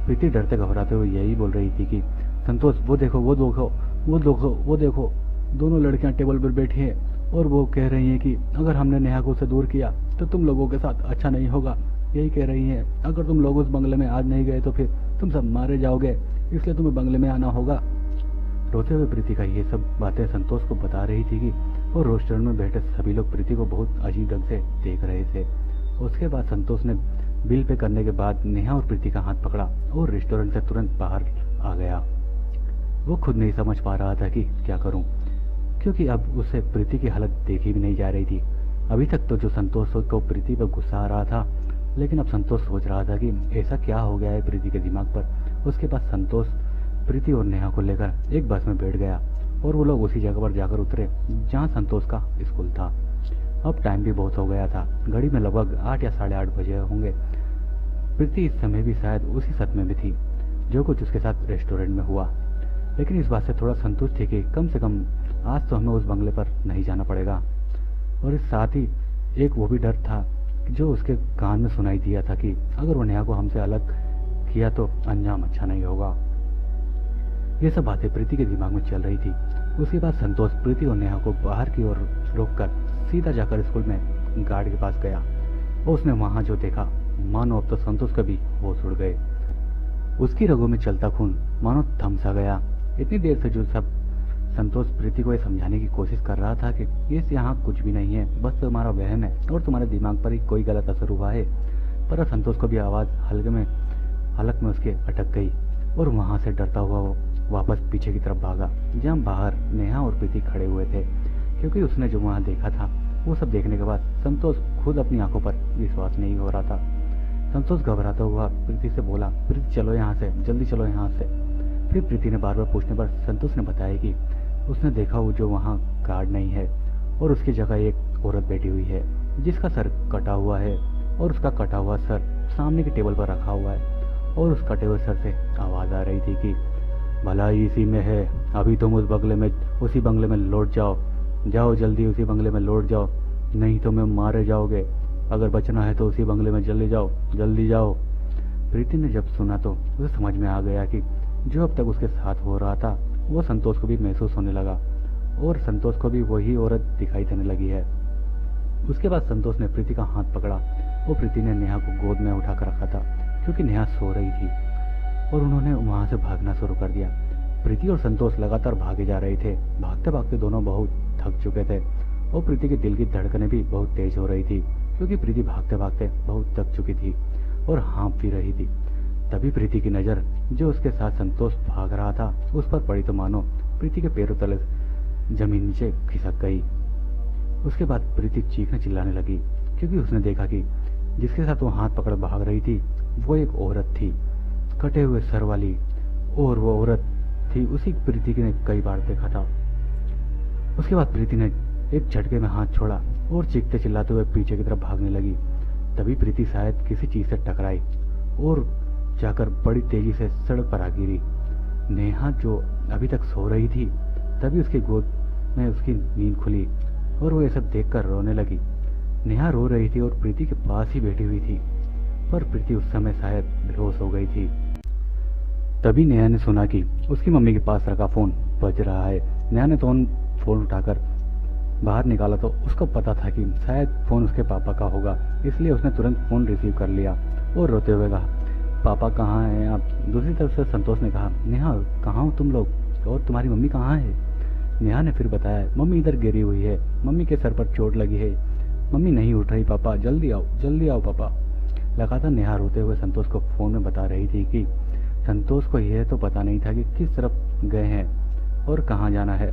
S1: प्रीति डरते घबराते हुए यही बोल रही थी कि संतोष, वो देखो, वो देखो, वो देखो, वो देखो, दोनों लड़कियां टेबल पर बैठी हैं और वो कह रही हैं कि अगर हमने नेहा को उससे दूर किया तो तुम लोगों के साथ अच्छा नहीं होगा। यही कह रही हैं, अगर तुम लोग उस बंगले में आज नहीं गए तो फिर तुम सब मारे जाओगे, इसलिए तुम्हें बंगले में आना होगा। रोते हुए प्रीति का ये सब बातें संतोष को बता रही थी कि और रेस्टोरेंट में बैठे सभी लोग प्रीति को बहुत अजीब ढंग से देख रहे थे। उसके बाद संतोष ने बिल पे करने के बाद नेहा और प्रीति का हाथ पकड़ा और रेस्टोरेंट से तुरंत बाहर आ गया। वो खुद नहीं समझ पा रहा था कि क्या करूं, क्योंकि अब उसे प्रीति की हालत देखी भी नहीं जा रही थी। अभी तक तो जो संतोष को प्रीति पर गुस्सा आ रहा था, लेकिन अब संतोष सोच रहा था कि ऐसा क्या हो गया है प्रीति के दिमाग पर। उसके बाद संतोष प्रीति और नेहा को लेकर एक बस में बैठ गया और वो लोग उसी जगह पर जाकर उतरे जहाँ संतोष का स्कूल था। अब टाइम भी बहुत हो गया था, घड़ी में लगभग 8 या 8:30 बजे होंगे। प्रीति इस समय भी शायद उसी सदमे में थी जो कुछ उसके साथ रेस्टोरेंट में हुआ, लेकिन इस बात से थोड़ा संतुष्ट थी कि कम से कम आज तो हमें उस बंगले पर नहीं जाना पड़ेगा। और इस साथ ही एक वो भी डर था जो उसके कान में सुनाई दिया था कि अगर वो नेहा को हमसे अलग किया तो अंजाम अच्छा नहीं होगा। ये सब बातें प्रीति के दिमाग में चल रही थी। उसके बाद संतोष प्रीति और नेहा को बाहर की ओर रोककर सीधा जाकर स्कूल में गार्ड के पास गया और उसने वहां जो देखा, मानो अब तो संतोष का भी होश उड़ गए। उसकी रगों में चलता खून मानो थम सा गया। इतनी देर से जो सब संतोष प्रीति को यह समझाने की कोशिश कर रहा था कि ये यहाँ कुछ भी नहीं है, बस तुम्हारा वहम है और तुम्हारे दिमाग पर ही कोई गलत असर हुआ है, पर संतोष को भी आवाज हलक में उसके अटक गई और वहां से डरता हुआ वो वापस पीछे की तरफ भागा जहाँ बाहर नेहा और प्रीति खड़े हुए थे, क्योंकि उसने जो वहां देखा था वो सब देखने के बाद संतोष खुद अपनी आंखों पर विश्वास नहीं हो रहा था। संतोष घबराता हुआ प्रीति से बोला, प्रीति चलो यहाँ से, जल्दी चलो यहाँ से। फिर प्रीति ने बार बार पूछने पर संतोष ने बताया कि उसने देखा वो जो वहाँ गार्ड नहीं है और उसकी जगह एक औरत बैठी हुई है जिसका सर कटा हुआ है और उसका कटा हुआ सर सामने के टेबल पर रखा हुआ है और उस कटे हुए सर से आवाज आ रही थी कि भलाई इसी में है, अभी तुम उसी बंगले में लौट जाओ, जाओ जल्दी उसी बंगले में लौट जाओ, नहीं तो मैं मारे जाओगे, अगर बचना है तो उसी बंगले में जल्दी जाओ, जल्दी जाओ। प्रीति ने जब सुना तो उसे समझ में आ गया कि जो अब तक उसके साथ हो रहा था वो संतोष को भी महसूस होने लगा और संतोष को भी वही औरत दिखाई देने लगी है। उसके बाद संतोष ने प्रीति का हाथ पकड़ा और प्रीति ने नेहा को गोद में उठाकर रखा था क्योंकि नेहा सो रही थी और उन्होंने वहां से भागना शुरू कर दिया। प्रीति और संतोष लगातार भागे जा रहे थे। भागते भागते दोनों बहुत थक चुके थे और प्रीति के दिल की धड़कनें भी बहुत तेज हो रही थी क्योंकि प्रीति भागते भागते बहुत थक चुकी थी और हाँफ भी रही थी। तभी प्रीति की नजर जो उसके साथ संतोष भाग रहा था उस पर पड़ी तो मानो प्रीति के पैरों तले जमीन नीचे खिसक गई। उसके बाद प्रीति चीखने चिल्लाने लगी क्योंकि उसने देखा कि जिसके साथ वो हाथ पकड़ भाग रही थी वो एक औरत थी, कटे हुए सर वाली, और वो औरत थी उसी प्रीति ने कई बार देखा था। उसके बाद प्रीति ने एक झटके में हाथ छोड़ा और चीखते चिल्लाते हुए पीछे की तरफ भागने लगी। तभी प्रीति शायद किसी चीज से टकराई और जाकर बड़ी तेजी से सड़क पर आ गिरी। नेहा जो अभी तक सो रही थी, तभी उसकी गोद में उसकी नींद खुली और वो ये सब देखकर रोने लगी। नेहा रो रही थी और प्रीति के पास ही बैठी हुई थी, पर प्रीति उस समय शायद बेहोश हो गई थी। तभी नेहा ने सुना कि उसकी मम्मी के पास रखा फोन बज रहा है। नेहा ने तो फोन उठाकर बाहर निकाला तो उसको पता था कि शायद फोन उसके पापा का होगा, इसलिए उसने तुरंत फोन रिसीव कर लिया और रोते हुए कहा, पापा कहाँ हैं आप? दूसरी तरफ से संतोष ने कहा, नेहा कहाँ हो तुम लोग और तुम्हारी मम्मी कहाँ है? नेहा ने फिर बताया, मम्मी इधर गिरी हुई है, मम्मी के सर पर चोट लगी है, मम्मी नहीं उठ रही, पापा जल्दी आओ पापा। लगातार नेहा रोते हुए संतोष को फोन में बता रही थी कि संतोष को यह तो पता नहीं था कि किस तरफ गए हैं और कहाँ जाना है।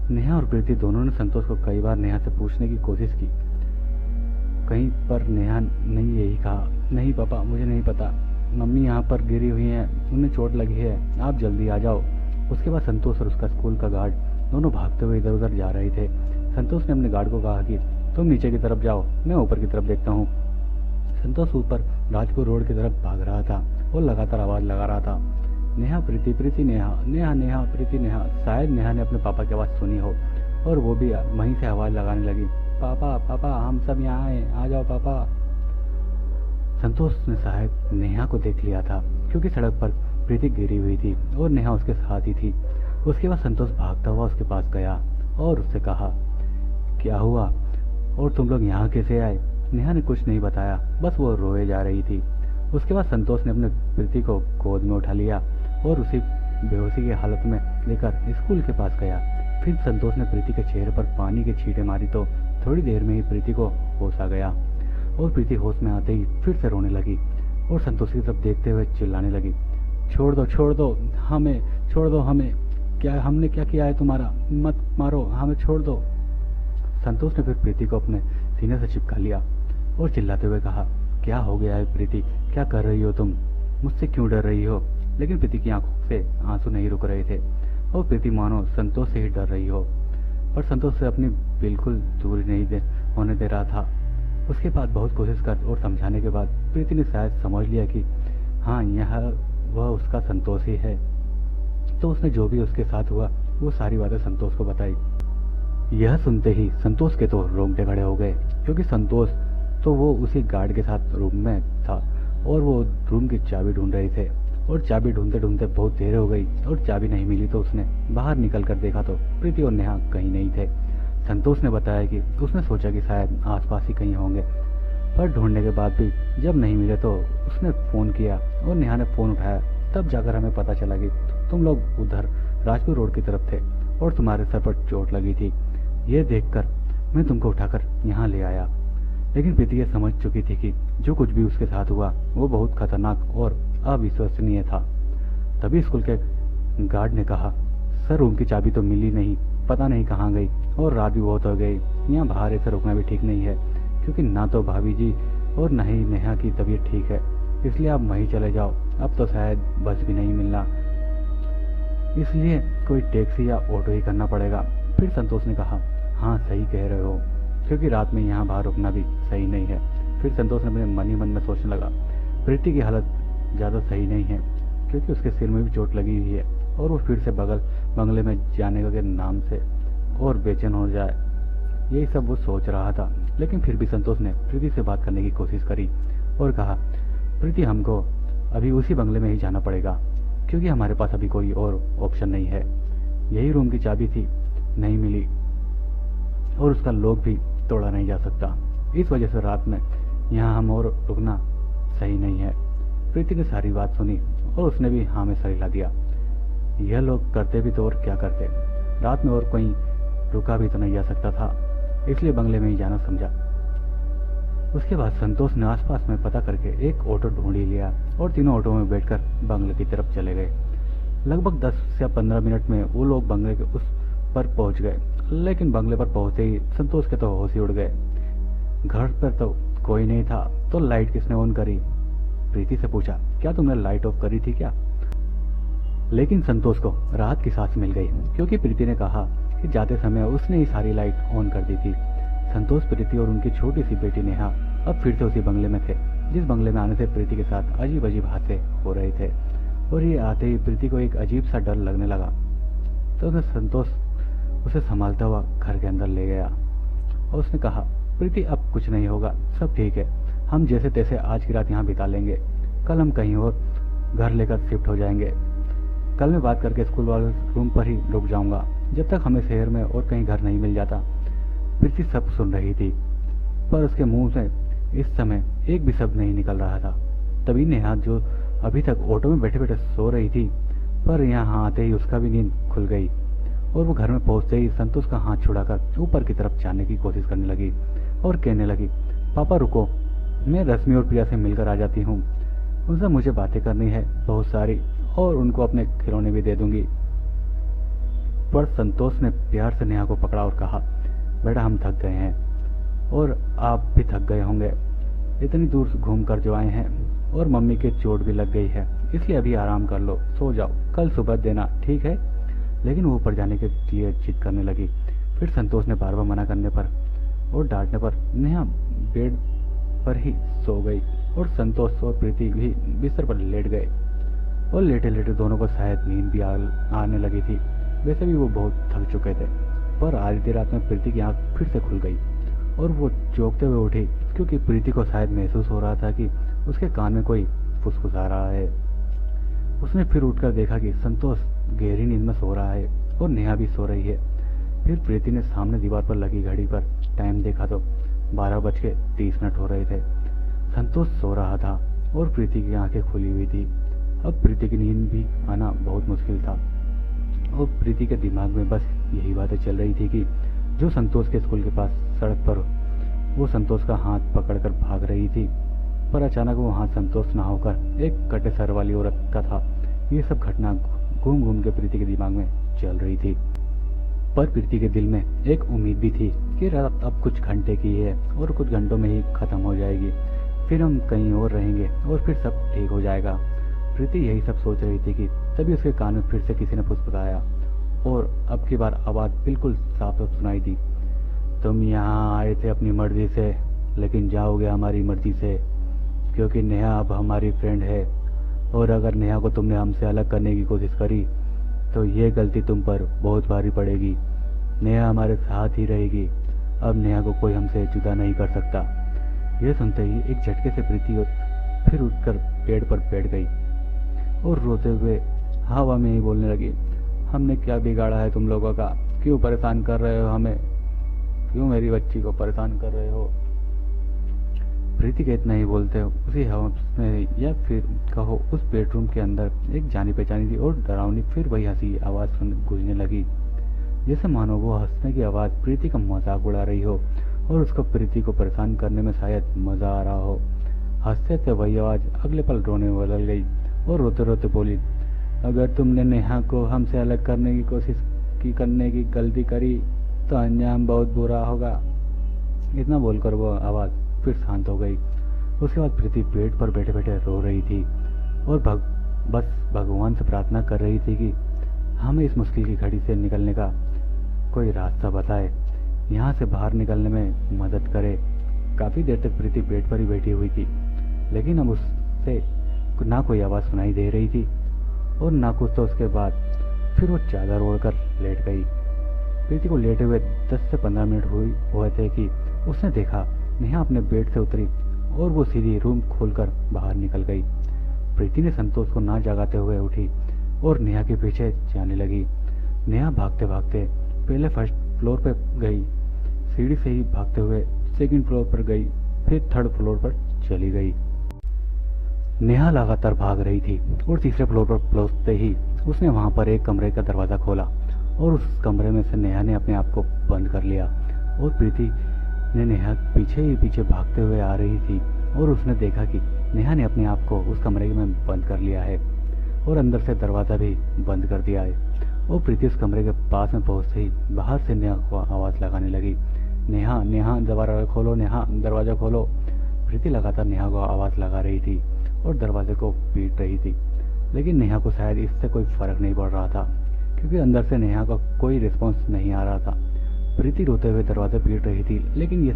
S1: नेहा और प्रीति दोनों ने संतोष को कई बार नेहा से पूछने की कोशिश की, कहीं पर नेहा ने यही कहा, नहीं पापा मुझे नहीं पता, मम्मी यहाँ पर गिरी हुई हैं, उन्हें चोट लगी है, आप जल्दी आ जाओ। उसके बाद संतोष और उसका स्कूल का गार्ड दोनों भागते हुए इधर उधर जा रहे थे। संतोष ने अपने गार्ड को कहा कि तुम नीचे की तरफ जाओ, मैं ऊपर की तरफ देखता हूँ। संतोष ऊपर राजपुर रोड की तरफ भाग रहा था और लगातार आवाज लगा रहा था, नेहा प्रीति, प्रीति नेहा, नेहा नेहा प्रीति नेहा। शायद नेहा ने अपने पापा की आवाज सुनी हो और वो भी वहीं से आवाज लगाने लगी, पापा पापा हम सब यहाँ हैं, आ जाओ पापा। संतोष ने शायद नेहा को देख लिया था क्योंकि सड़क पर प्रीति गिरी हुई थी और नेहा उसके साथ ही थी। उसके बाद संतोष भागता हुआ उसके पास गया और उससे कहा, क्या हुआ और तुम लोग यहाँ कैसे आए? नेहा ने कुछ नहीं बताया, बस वो रोए जा रही थी। उसके बाद संतोष ने अपने प्रीति को गोद में उठा लिया और उसे बेहोशी की हालत में लेकर स्कूल के पास गया। फिर संतोष ने प्रीति के चेहरे पर पानी के छींटे मारी तो थोड़ी देर में ही प्रीति को होश आ गया और प्रीति होश में आते ही फिर से रोने लगी और संतोष की तरफ देखते हुए चिल्लाने लगी, छोड़ दो हमें, छोड़ दो हमें, क्या हमने क्या किया है तुम्हारा, मत मारो हमें, छोड़ दो। संतोष ने फिर प्रीति को अपने सीने से चिपका लिया और चिल्लाते हुए कहा, क्या हो गया है प्रीति, क्या कर रही हो तुम, मुझसे क्यों डर रही हो? लेकिन प्रीति की आंखों से आंसू नहीं रुक रहे थे और प्रीति मानो संतोष से ही डर रही हो, पर संतोष से अपनी बिल्कुल दूरी नहीं होने दे रहा था। उसके बाद बहुत कोशिश कर और समझाने के बाद प्रीति ने शायद समझ लिया कि हाँ यह वह उसका संतोष ही है, तो उसने जो भी उसके साथ हुआ वो सारी बातें संतोष को बताई। यह सुनते ही संतोष के तो रोंगटे खड़े हो गए क्योंकि संतोष तो वो उसी गार्ड के साथ रूम में था और वो रूम की चाबी ढूंढ रहे थे और चाबी ढूंढते ढूंढते बहुत देर हो गई और चाबी नहीं मिली तो उसने बाहर निकल कर देखा तो प्रीति और नेहा कहीं नहीं थे। संतोष ने बताया कि उसने सोचा कि शायद आसपास ही कहीं होंगे, पर ढूंढने के बाद भी जब नहीं मिले तो उसने फोन किया और नेहा ने फोन उठाया। तब जाकर हमें पता चला कि तुम लोग उधर राजपुर रोड की तरफ थे और तुम्हारे सर पर चोट लगी थी। ये देखकर मैं तुमको उठाकर यहाँ ले आया। लेकिन प्रीति ये समझ चुकी थी कि जो कुछ भी उसके साथ हुआ वो बहुत खतरनाक और अविश्वसनीय था। तभी स्कूल के गार्ड ने कहा, सर रूम की चाबी तो मिली नहीं, पता नहीं कहाँ गई और रात भी बहुत हो गई, यहाँ बाहर ऐसे रुकना भी ठीक नहीं है क्योंकि ना तो भाभी जी और न ही नेहा की तबीयत ठीक है, इसलिए आप वहीं चले जाओ, अब तो शायद बस भी नहीं मिलना, इसलिए कोई टैक्सी या ऑटो ही करना पड़ेगा। फिर संतोष ने कहा, हाँ सही कह रहे हो, क्योंकि रात में यहाँ बाहर रुकना भी सही नहीं है। फिर संतोष ने अपने मन ही मन में सोचने लगा, प्रीति की हालत ज़्यादा सही नहीं है क्योंकि उसके सिर में भी चोट लगी हुई है और वो फिर से बंगले में जाने के नाम से और बेचैन हो जाए, यही सब वो सोच रहा था। लेकिन फिर भी संतोष ने प्रीति से बात करने की कोशिश करी और कहा, प्रीति हमको अभी उसी बंगले में ही जाना पड़ेगा क्योंकि हमारे पास अभी कोई और ऑप्शन नहीं है, यही रूम की चाबी थी, नहीं मिली और उसका लॉक भी तोड़ा नहीं जा सकता, इस वजह से रात में यहाँ हम और रुकना सही नहीं है। प्रीति ने सारी बात सुनी और उसने भी हाँ में सर हिला दिया। यह लोग करते भी तो और क्या करते, रात में और कोई रुका भी तो नहीं जा सकता था, इसलिए बंगले में ही जाना समझा। उसके बाद संतोष ने आसपास में पता करके एक ऑटो ढूंढ ही लिया और तीनों ऑटो में बैठकर बंगले की तरफ चले गए। लगभग 10 या 15 मिनट में वो लोग बंगले के उस पर पहुंच गए, लेकिन बंगले पर पहुंचते ही संतोष के तो होश ही उड़ गए। घर पर तो कोई नहीं था, तो लाइट किसने ऑन करी? प्रीति से पूछा, क्या तुमने लाइट ऑफ करी थी क्या? लेकिन संतोष को राहत की सांस मिल गई क्योंकि प्रीति ने कहा कि जाते समय उसने ही सारी लाइट ऑन कर दी थी। संतोष, प्रीति और उनकी छोटी सी बेटी नेहा अब फिर से उसी बंगले में थे जिस बंगले में आने से प्रीति के साथ अजीब अजीब हादसे हो रहे थे। और ये आते ही प्रीति को एक अजीब सा डर लगने लगा। तो उसने संतोष उसे संभालता हुआ घर के अंदर ले गया और उसने कहा, प्रीति अब कुछ नहीं होगा, सब ठीक है, हम जैसे तैसे आज की रात यहाँ बिता लेंगे, कल हम कहीं और घर लेकर शिफ्ट हो जाएंगे। कल मैं बात करके स्कूल वाले रूम पर ही रुक जाऊंगा जब तक हमें शहर में और कहीं घर नहीं मिल जाता। प्रीति सब सुन रही थी पर उसके मुंह से इस समय एक भी शब्द नहीं निकल रहा था। तभी नेहा, जो अभी तक ऑटो में बैठे बैठे सो रही थी, पर यहाँ आते ही उसका भी नींद खुल गई और वो घर में पहुंचते ही संतोष का हाथ छुड़ाकर ऊपर की तरफ जाने की कोशिश करने लगी और कहने लगी, पापा रुको, मैं रश्मि और प्रिया से मिलकर आ जाती हूँ, उनसे मुझे बातें करनी है बहुत सारी और उनको अपने खिलौने भी दे दूंगी। पर संतोष ने प्यार से नेहा को पकड़ा और कहा, बेटा हम थक गए हैं और आप भी थक गए होंगे, इतनी दूर घूम कर जो आए हैं और मम्मी के चोट भी लग गई है, इसलिए अभी आराम कर लो, सो जाओ, कल सुबह देना, ठीक है। लेकिन वो ऊपर जाने के लिए जिद करने लगी। फिर संतोष ने बार बार मना करने पर और डांटने पर नेहा बेड पर ही सो गई और संतोष और प्रीति भी बिस्तर पर लेट गए और लेटे लेटे दोनों को शायद नींद भी आने लगी थी। वैसे भी वो बहुत थक चुके थे। पर आधी रात में प्रीति की आंख फिर से खुल गई और वो चौंकते हुए उठी क्योंकि प्रीति को शायद महसूस हो रहा था कि उसके कान में कोई फुसफुसा रहा है। उसने फिर उठकर देखा कि संतोष गहरी नींद में सो रहा है और नेहा भी सो रही है। फिर प्रीति ने सामने दीवार पर लगी घड़ी पर टाइम देखा तो 12:30 हो रहे थे। संतोष सो रहा था और प्रीति की आंखें खुली हुई थी। अब प्रीति की नींद भी आना बहुत मुश्किल था और प्रीति के दिमाग में बस यही बातें चल रही थी कि जो संतोष के स्कूल के पास सड़क पर वो संतोष का हाथ पकड़कर भाग रही थी, पर अचानक वो हाथ संतोष ना होकर एक कटे सर वाली औरत का था। ये सब घटना घूम घूम के प्रीति के दिमाग में चल रही थी। पर प्रीति के दिल में एक उम्मीद भी थी कि रात अब कुछ घंटे की है और कुछ घंटों में ही खत्म हो जाएगी, फिर हम कहीं और रहेंगे और फिर सब ठीक हो जाएगा। प्रीति यही सब सोच रही थी कि तभी उसके कान में फिर से किसी ने फुसफुसाया और अब की बार आवाज बिल्कुल साफ साफ सुनाई दी, तुम यहाँ आए थे अपनी मर्जी से, लेकिन जाओगे हमारी मर्जी से, क्योंकि नेहा अब हमारी फ्रेंड है और अगर नेहा को तुमने हमसे अलग करने की कोशिश करी तो ये गलती तुम पर बहुत भारी पड़ेगी। नेहा हमारे साथ ही रहेगी, अब नेहा को कोई हमसे जुदा नहीं कर सकता। ये सुनते ही एक झटके से प्रीति फिर उठकर पेड़ पर बैठ गई और रोते हुए हवा में ही बोलने लगी, हमने क्या बिगाड़ा है तुम लोगों का, क्यों परेशान कर रहे हो हमें, क्यों मेरी बच्ची को परेशान कर रहे हो। प्रीति के इतना ही बोलते हो उसी हवा में या फिर कहो उस बेडरूम के अंदर एक जानी पहचानी थी और डरावनी फिर वही हंसी आवाज गूंजने लगी, जैसे मानो वो हंसने की आवाज प्रीति का मजाक उड़ा रही हो और उसको प्रीति को परेशान करने में शायद मजा आ रहा हो। हंसते हंसते वही आवाज अगले पल रोने बदल गई और रोते रोते बोली, अगर तुमने नेहा को हमसे अलग करने की कोशिश करने की गलती करी तो अंजाम बहुत बुरा होगा। इतना बोलकर वो आवाज फिर शांत हो गई। उसके बाद प्रीति पेट पर बैठे बैठे रो रही थी और बस भगवान से प्रार्थना कर रही थी कि हमें इस मुश्किल की घड़ी से निकलने का कोई रास्ता बताए, यहाँ से बाहर निकलने में मदद करे। काफी देर तक प्रीति पेट पर ही बैठी हुई थी, लेकिन अब उससे ना कोई आवाज सुनाई दे रही थी और ना कुछ। तो उसके बाद फिर वो चादर ओढ़कर लेट गई। प्रीति को लेटे हुए 10 से 15 मिनट हुए थे कि उसने देखा नेहा अपने बेड से उतरी और वो सीधी रूम खोलकर बाहर निकल गई। प्रीति ने संतोष को ना जगाते हुए उठी और नेहा के पीछे जाने लगी। नेहा भागते भागते पहले फर्स्ट फ्लोर पर गई, सीढ़ी से ही भागते हुए सेकंड फ्लोर पर गई, फिर थर्ड फ्लोर पर चली गई। नेहा लगातार भाग रही थी और तीसरे फ्लोर पर पहुंचते ही उसने वहां पर एक कमरे का दरवाजा खोला और उस कमरे में से नेहा ने अपने आप को बंद कर लिया और प्रीति ने नेहा पीछे ही पीछे भागते हुए आ रही थी और उसने देखा कि नेहा ने अपने आप को उस कमरे में बंद कर लिया है और अंदर से दरवाजा भी बंद कर दिया है। और प्रीति उस कमरे के पास में पहुंचते ही बाहर से नेहा को आवाज लगाने लगी, नेहा नेहा दरवाजा खोलो, नेहा दरवाजा खोलो। प्रीति लगातार नेहा को आवाज लगा रही थी और दरवाजे को पीट रही थी, लेकिन नेहा को शायद इससे कोई फर्क नहीं पड़ रहा था क्योंकि अंदर से नेहा का कोई रिस्पॉन्स नहीं आ रहा था। प्रीति रोते हुए दरवाजा पीट रही थी, लेकिन ये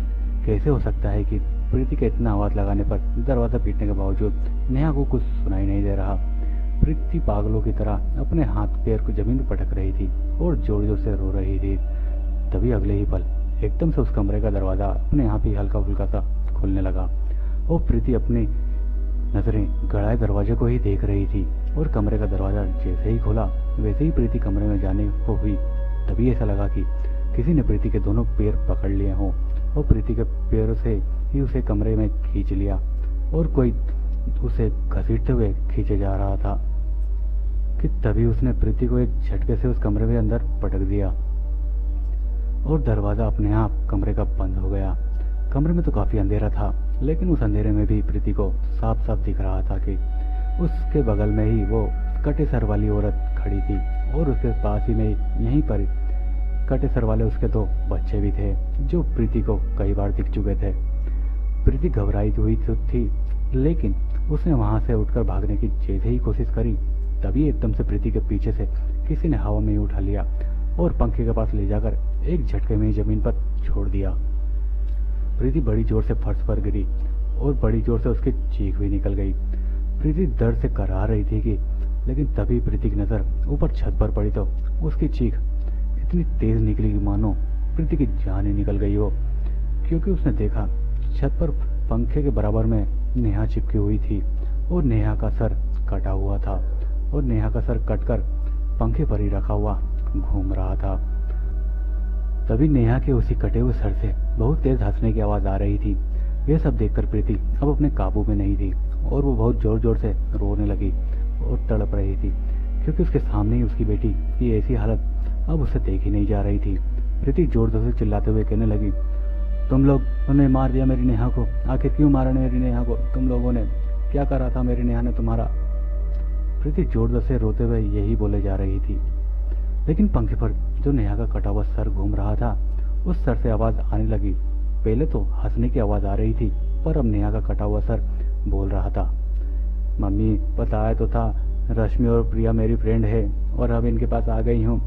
S1: कैसे हो सकता है कि प्रीति के इतना आवाज लगाने पर दरवाजा पीटने के बावजूद नेहा को कुछ सुनाई नहीं दे रहा। प्रीति पागलों की तरह अपने हाथ पैर को जमीन पर पटक रही थी और जोर जोर से रो रही थी। तभी अगले ही पल एकदम से उस कमरे का दरवाजा अपने आप ही हल्का फुल्का सा खुलने लगा और प्रीति अपनी नजरें गड़ाए दरवाजे को ही देख रही थी। और कमरे का दरवाजा जैसे ही खोला वैसे ही प्रीति कमरे में जाने को हुई। तभी ऐसा लगा कि किसी ने प्रीति के दोनों पैर पकड़ लिए हों और प्रीति के पैरों से ही उसे कमरे में खींच लिया और कोई उसे घसीटते हुए खींचे जा रहा था कि तभी उसने प्रीति को एक झटके से उस कमरे में अंदर पटक दिया और दरवाजा अपने आप कमरे का बंद हो गया। कमरे में तो काफी अंधेरा था, लेकिन उस अंधेरे में भी प्रीति को साफ साफ दिख रहा था कि उसके बगल में ही वो कटे सर वाली औरत खड़ी थी और उसके पास ही में यहीं पर कटे सर वाले उसके दो बच्चे भी थे जो प्रीति को कई बार दिख चुके थे। प्रीति घबराई हुई थी, लेकिन उसने वहां से उठकर भागने की जैसे ही कोशिश करी तभी एकदम से प्रीति के पीछे से किसी ने हवा में ही उठा लिया और पंखे के पास ले जाकर एक झटके में ही जमीन पर छोड़ दिया। प्रीति बड़ी जोर से फर्श पर गिरी और बड़ी जोर से उसकी चीख भी निकल गई। प्रीति दर्द से कराह रही थी कि लेकिन तभी प्रीति की नजर ऊपर छत पर पड़ी तो उसकी चीख इतनी तेज निकली कि मानो प्रीति की जान ही निकल गई हो, क्योंकि उसने देखा छत पर पंखे के बराबर में नेहा चिपकी हुई थी और नेहा का सर कटा हुआ था और नेहा का सर कटकर पंखे पर ही रखा हुआ घूम रहा था। तभी नेहा के उसी कटे हुए सर से बहुत तेज हंसने की आवाज आ रही थी। यह सब देखकर प्रीति अब अपने काबू में नहीं थी और वो बहुत जोर जोर से रोने लगी और तड़प रही थी, क्योंकि उसके सामने ही उसकी बेटी की ऐसी हालत अब उसे देखी नहीं जा रही थी। प्रीति जोर जोर से चिल्लाते हुए कहने लगी, तुम लोगों ने मार दिया मेरी नेहा को, आखिर क्यों मारा मेरी नेहा को? तुम लोगों ने क्या करा था मेरी नेहा ने तुम्हारा? प्रीति जोर जोर से रोते हुए यही बोले जा रही थी, लेकिन पंखे पर जो नेहा का कटा हुआ सर घूम रहा था उस सर से आवाज आने लगी। पहले तो हंसने की आवाज आ रही थी, पर अब नेहा का कटा हुआ सर बोल रहा था, मम्मी बताया तो था रश्मि और प्रिया मेरी फ्रेंड है और अब इनके पास आ गई हूँ।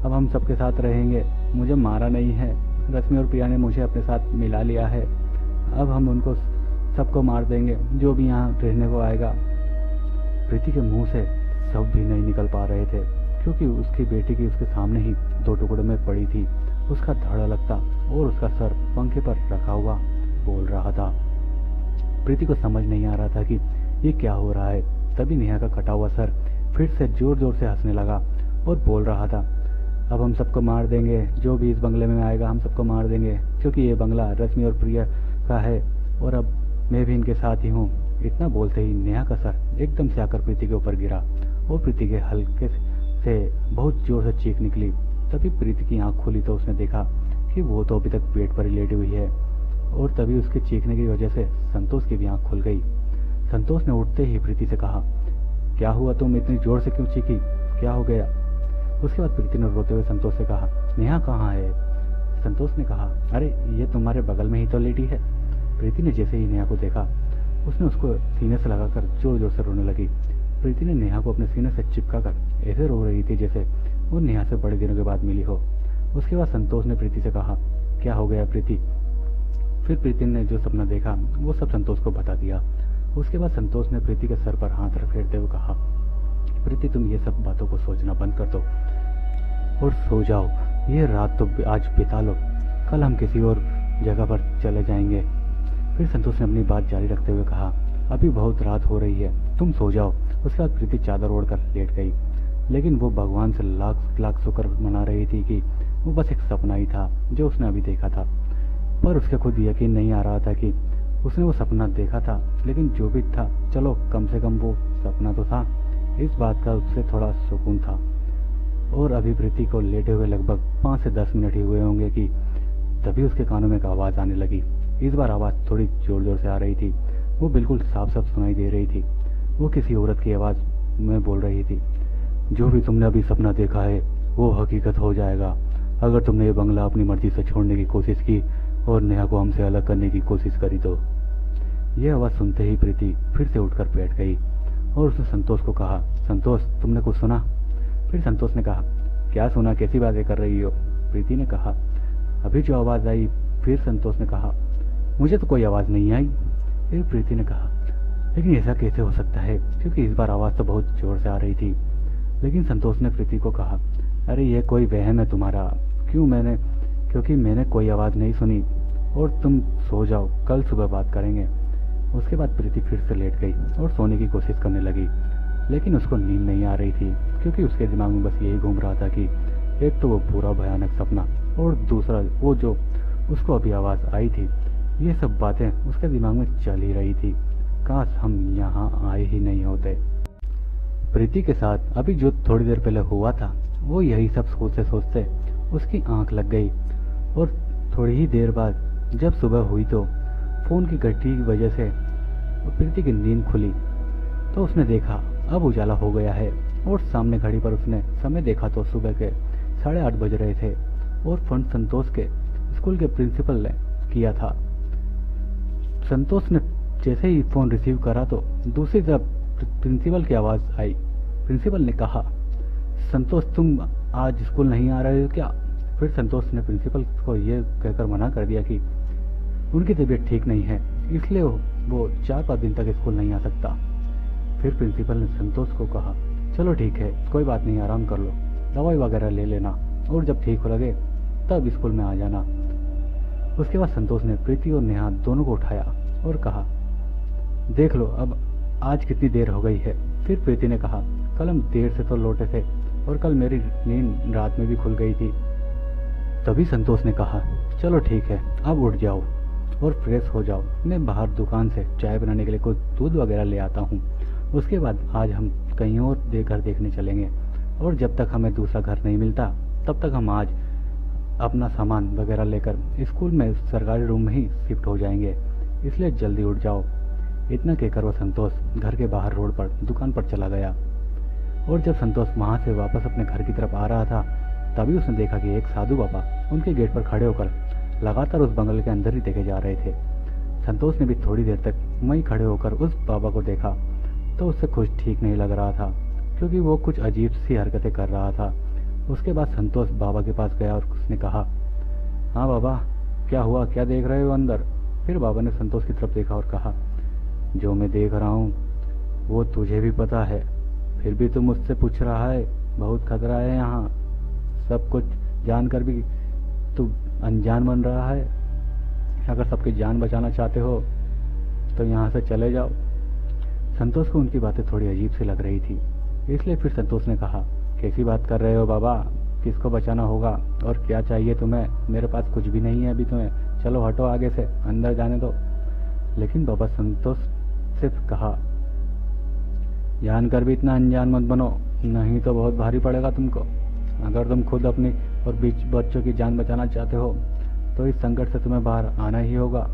S1: अब हम सबके साथ रहेंगे, मुझे मारा नहीं है, रश्मि और प्रिया ने मुझे अपने साथ मिला लिया है। अब हम उनको सबको मार देंगे जो भी यहाँ रहने को आएगा। प्रीति के मुंह से सब भी नहीं निकल पा रहे थे, क्योंकि उसकी बेटी की उसके सामने ही दो टुकड़ों में पड़ी थी, उसका धड़ लगता और उसका सर पंखे पर रखा हुआ बोल रहा था। प्रीति को समझ नहीं आ रहा था कि ये क्या हो रहा है। तभी नेहा का कटा हुआ सर फिर से जोर जोर से हंसने लगा और बोल रहा था, अब हम सबको मार देंगे, जो भी इस बंगले में आएगा हम सबको मार देंगे, क्योंकि ये बंगला रश्मि और प्रिया का है और अब मैं भी इनके साथ ही हूँ। इतना बोलते ही नेहा का सर एकदम से आकर प्रीति के ऊपर गिरा और प्रीति के हल्के से बहुत जोर से चीख निकली। तभी प्रीति की आंख खुली तो उसने देखा कि वो तो अभी तक पेट पर ही लेटी हुई है और तभी उसके चीखने की वजह से संतोष की भी आंख खुल गई। संतोष ने उठते ही प्रीति से कहा, क्या हुआ, तुम इतनी जोर से क्यों चीखी, क्या हो गया? उसके बाद प्रीति ने रोते हुए संतोष से कहा, नेहा कहाँ है? संतोष ने कहा, अरे ये तुम्हारे बगल में ही तो लेटी है। प्रीति ने जैसे ही नेहा को देखा उसने उसको सीने से लगाकर जोर जोर से रोने लगी। प्रीति ने नेहा को अपने सीने से चिपका कर ऐसे रो रही थी जैसे वो नेहा से बड़े दिनों के बाद मिली हो। उसके बाद संतोष ने प्रीति से कहा, क्या हो गया प्रीति? फिर प्रीति ने जो सपना देखा वो सब संतोष को बता दिया। उसके बाद संतोष ने प्रीति के सर पर हाथ फेरते हुए कहा, प्रीति तुम ये सब बातों को सोचना बंद कर दो और सो जाओ, ये रात तो आज बिता लो, कल हम किसी और जगह पर चले जाएंगे। फिर संतोष ने अपनी बात जारी रखते हुए कहा, अभी बहुत रात हो रही है, तुम सो जाओ। उसके बाद प्रीति चादर ओढ़कर लेट गई, लेकिन वो भगवान से लाख लाख शुक्र मना रही थी कि वो बस एक सपना ही था जो उसने अभी देखा था। पर उसके खुद यकीन नहीं आ रहा था कि उसने वो सपना देखा था, लेकिन जो भी था चलो कम से कम वो सपना तो था, इस बात का उससे थोड़ा सुकून था। और अभी प्रीति को लेटे हुए लगभग 5 से 10 मिनट ही हुए होंगे कि तभी उसके कानों में एक आवाज आने लगी। इस बार आवाज थोड़ी जोर जोर से आ रही थी, वो बिल्कुल साफ साफ सुनाई दे रही थी। वो किसी औरत की आवाज में बोल रही थी, जो भी तुमने अभी सपना देखा है वो हकीकत हो जाएगा अगर तुमने ये बंगला अपनी मर्जी से छोड़ने की कोशिश की और नेहा को हमसे अलग करने की कोशिश करी तो। ये आवाज सुनते ही प्रीति फिर से उठकर बैठ गई और उसने संतोष को कहा, संतोष तुमने कुछ सुना? फिर संतोष ने कहा, क्या सुना, कैसी बातें कर रही हो? प्रीति ने कहा, अभी जो आवाज आई। फिर संतोष ने कहा, मुझे तो कोई आवाज़ नहीं आई। फिर प्रीति ने कहा, लेकिन ऐसा कैसे हो सकता है, क्योंकि इस बार आवाज़ तो बहुत जोर से आ रही थी। लेकिन संतोष ने प्रीति को कहा, अरे ये कोई वहम है तुम्हारा, क्योंकि मैंने कोई आवाज़ नहीं सुनी, और तुम सो जाओ, कल सुबह बात करेंगे। उसके बाद प्रीति फिर से लेट गई और सोने की कोशिश करने लगी, लेकिन उसको नींद नहीं आ रही थी, क्योंकि उसके दिमाग में बस यही घूम रहा था कि एक तो वो पूरा भयानक सपना, और दूसरा वो जो उसको अभी आवाज़ आई थी। ये सब बातें उसके दिमाग में चल ही रही थी। काश हम यहाँ आए ही नहीं होते। प्रीति के साथ अभी जो थोड़ी देर पहले हुआ था, वो यही सब सोचते सोचते उसकी आंख लग गई, और थोड़ी ही देर बाद जब सुबह हुई तो फोन की घंटी की वजह से प्रीति की नींद खुली, तो उसने देखा अब उजाला हो गया है, और सामने घड़ी पर उसने समय देखा तो सुबह के 8:30 बज रहे थे, और फोन संतोष के स्कूल के प्रिंसिपल ने किया था। संतोष ने जैसे ही फोन रिसीव करा तो दूसरी तरफ प्रिंसिपल की आवाज़ आई। प्रिंसिपल ने कहा, संतोष तुम आज स्कूल नहीं आ रहे हो क्या? फिर संतोष ने प्रिंसिपल को ये कहकर मना कर दिया कि उनकी तबीयत ठीक नहीं है, इसलिए वो 4-5 दिन तक स्कूल नहीं आ सकता। फिर प्रिंसिपल ने संतोष को कहा, चलो ठीक है, कोई बात नहीं, आराम कर लो, दवाई वगैरह ले लेना, और जब ठीक हो लगे तब स्कूल में आ जाना। उसके बाद संतोष ने प्रीति और नेहा दोनों को उठाया और कहा, देख लो अब आज कितनी देर हो गई है। फिर प्रीति ने कहा, कल हम देर से तो लौटे थे, और कल मेरी नींद रात में भी खुल गई थी। तभी संतोष ने कहा, चलो ठीक है, अब उठ जाओ और फ्रेश हो जाओ, मैं बाहर दुकान से चाय बनाने के लिए कुछ दूध वगैरह ले आता हूँ। उसके बाद आज हम कहीं और घर देखने चलेंगे, और जब तक हमें दूसरा घर नहीं मिलता तब तक हम आज अपना सामान वगैरह लेकर स्कूल में सरकारी रूम में ही शिफ्ट हो जाएंगे, इसलिए जल्दी उठ जाओ। इतना कहकर वो संतोष घर के बाहर रोड पर दुकान पर चला गया, और जब संतोष वहाँ से वापस अपने घर की तरफ आ रहा था, तभी उसने देखा कि एक साधु बाबा उनके गेट पर खड़े होकर लगातार उस बंगले के अंदर ही देखे जा रहे थे। संतोष ने भी थोड़ी देर तक वहीं खड़े होकर उस बाबा को देखा, तो उससे कुछ ठीक नहीं लग रहा था, क्योंकि वो कुछ अजीब सी हरकतें कर रहा था। उसके बाद संतोष बाबा के पास गया और उसने कहा, हाँ बाबा, क्या हुआ, क्या देख रहे हो अंदर? फिर बाबा ने संतोष की तरफ देखा और कहा, जो मैं देख रहा हूँ वो तुझे भी पता है, फिर भी तू मुझसे पूछ रहा है, बहुत खतरा है यहाँ, सब कुछ जानकर भी तू अनजान बन रहा है। अगर सबकी जान बचाना चाहते हो तो यहाँ से चले जाओ। संतोष को उनकी बातें थोड़ी अजीब सी लग रही थी, इसलिए फिर संतोष ने कहा, कैसी बात कर रहे हो बाबा, किसको बचाना होगा और क्या चाहिए तुम्हें? मेरे पास कुछ भी नहीं है अभी तुम्हें, चलो हटो आगे से, अंदर जाने दो। लेकिन बाबा संतोष सिर्फ कहा, जानकर भी इतना अनजान मत बनो, नहीं तो बहुत भारी पड़ेगा तुमको। अगर तुम खुद अपनी और बीच बच्चों की जान बचाना चाहते हो तो इस संकट से तुम्हें बाहर आना ही होगा,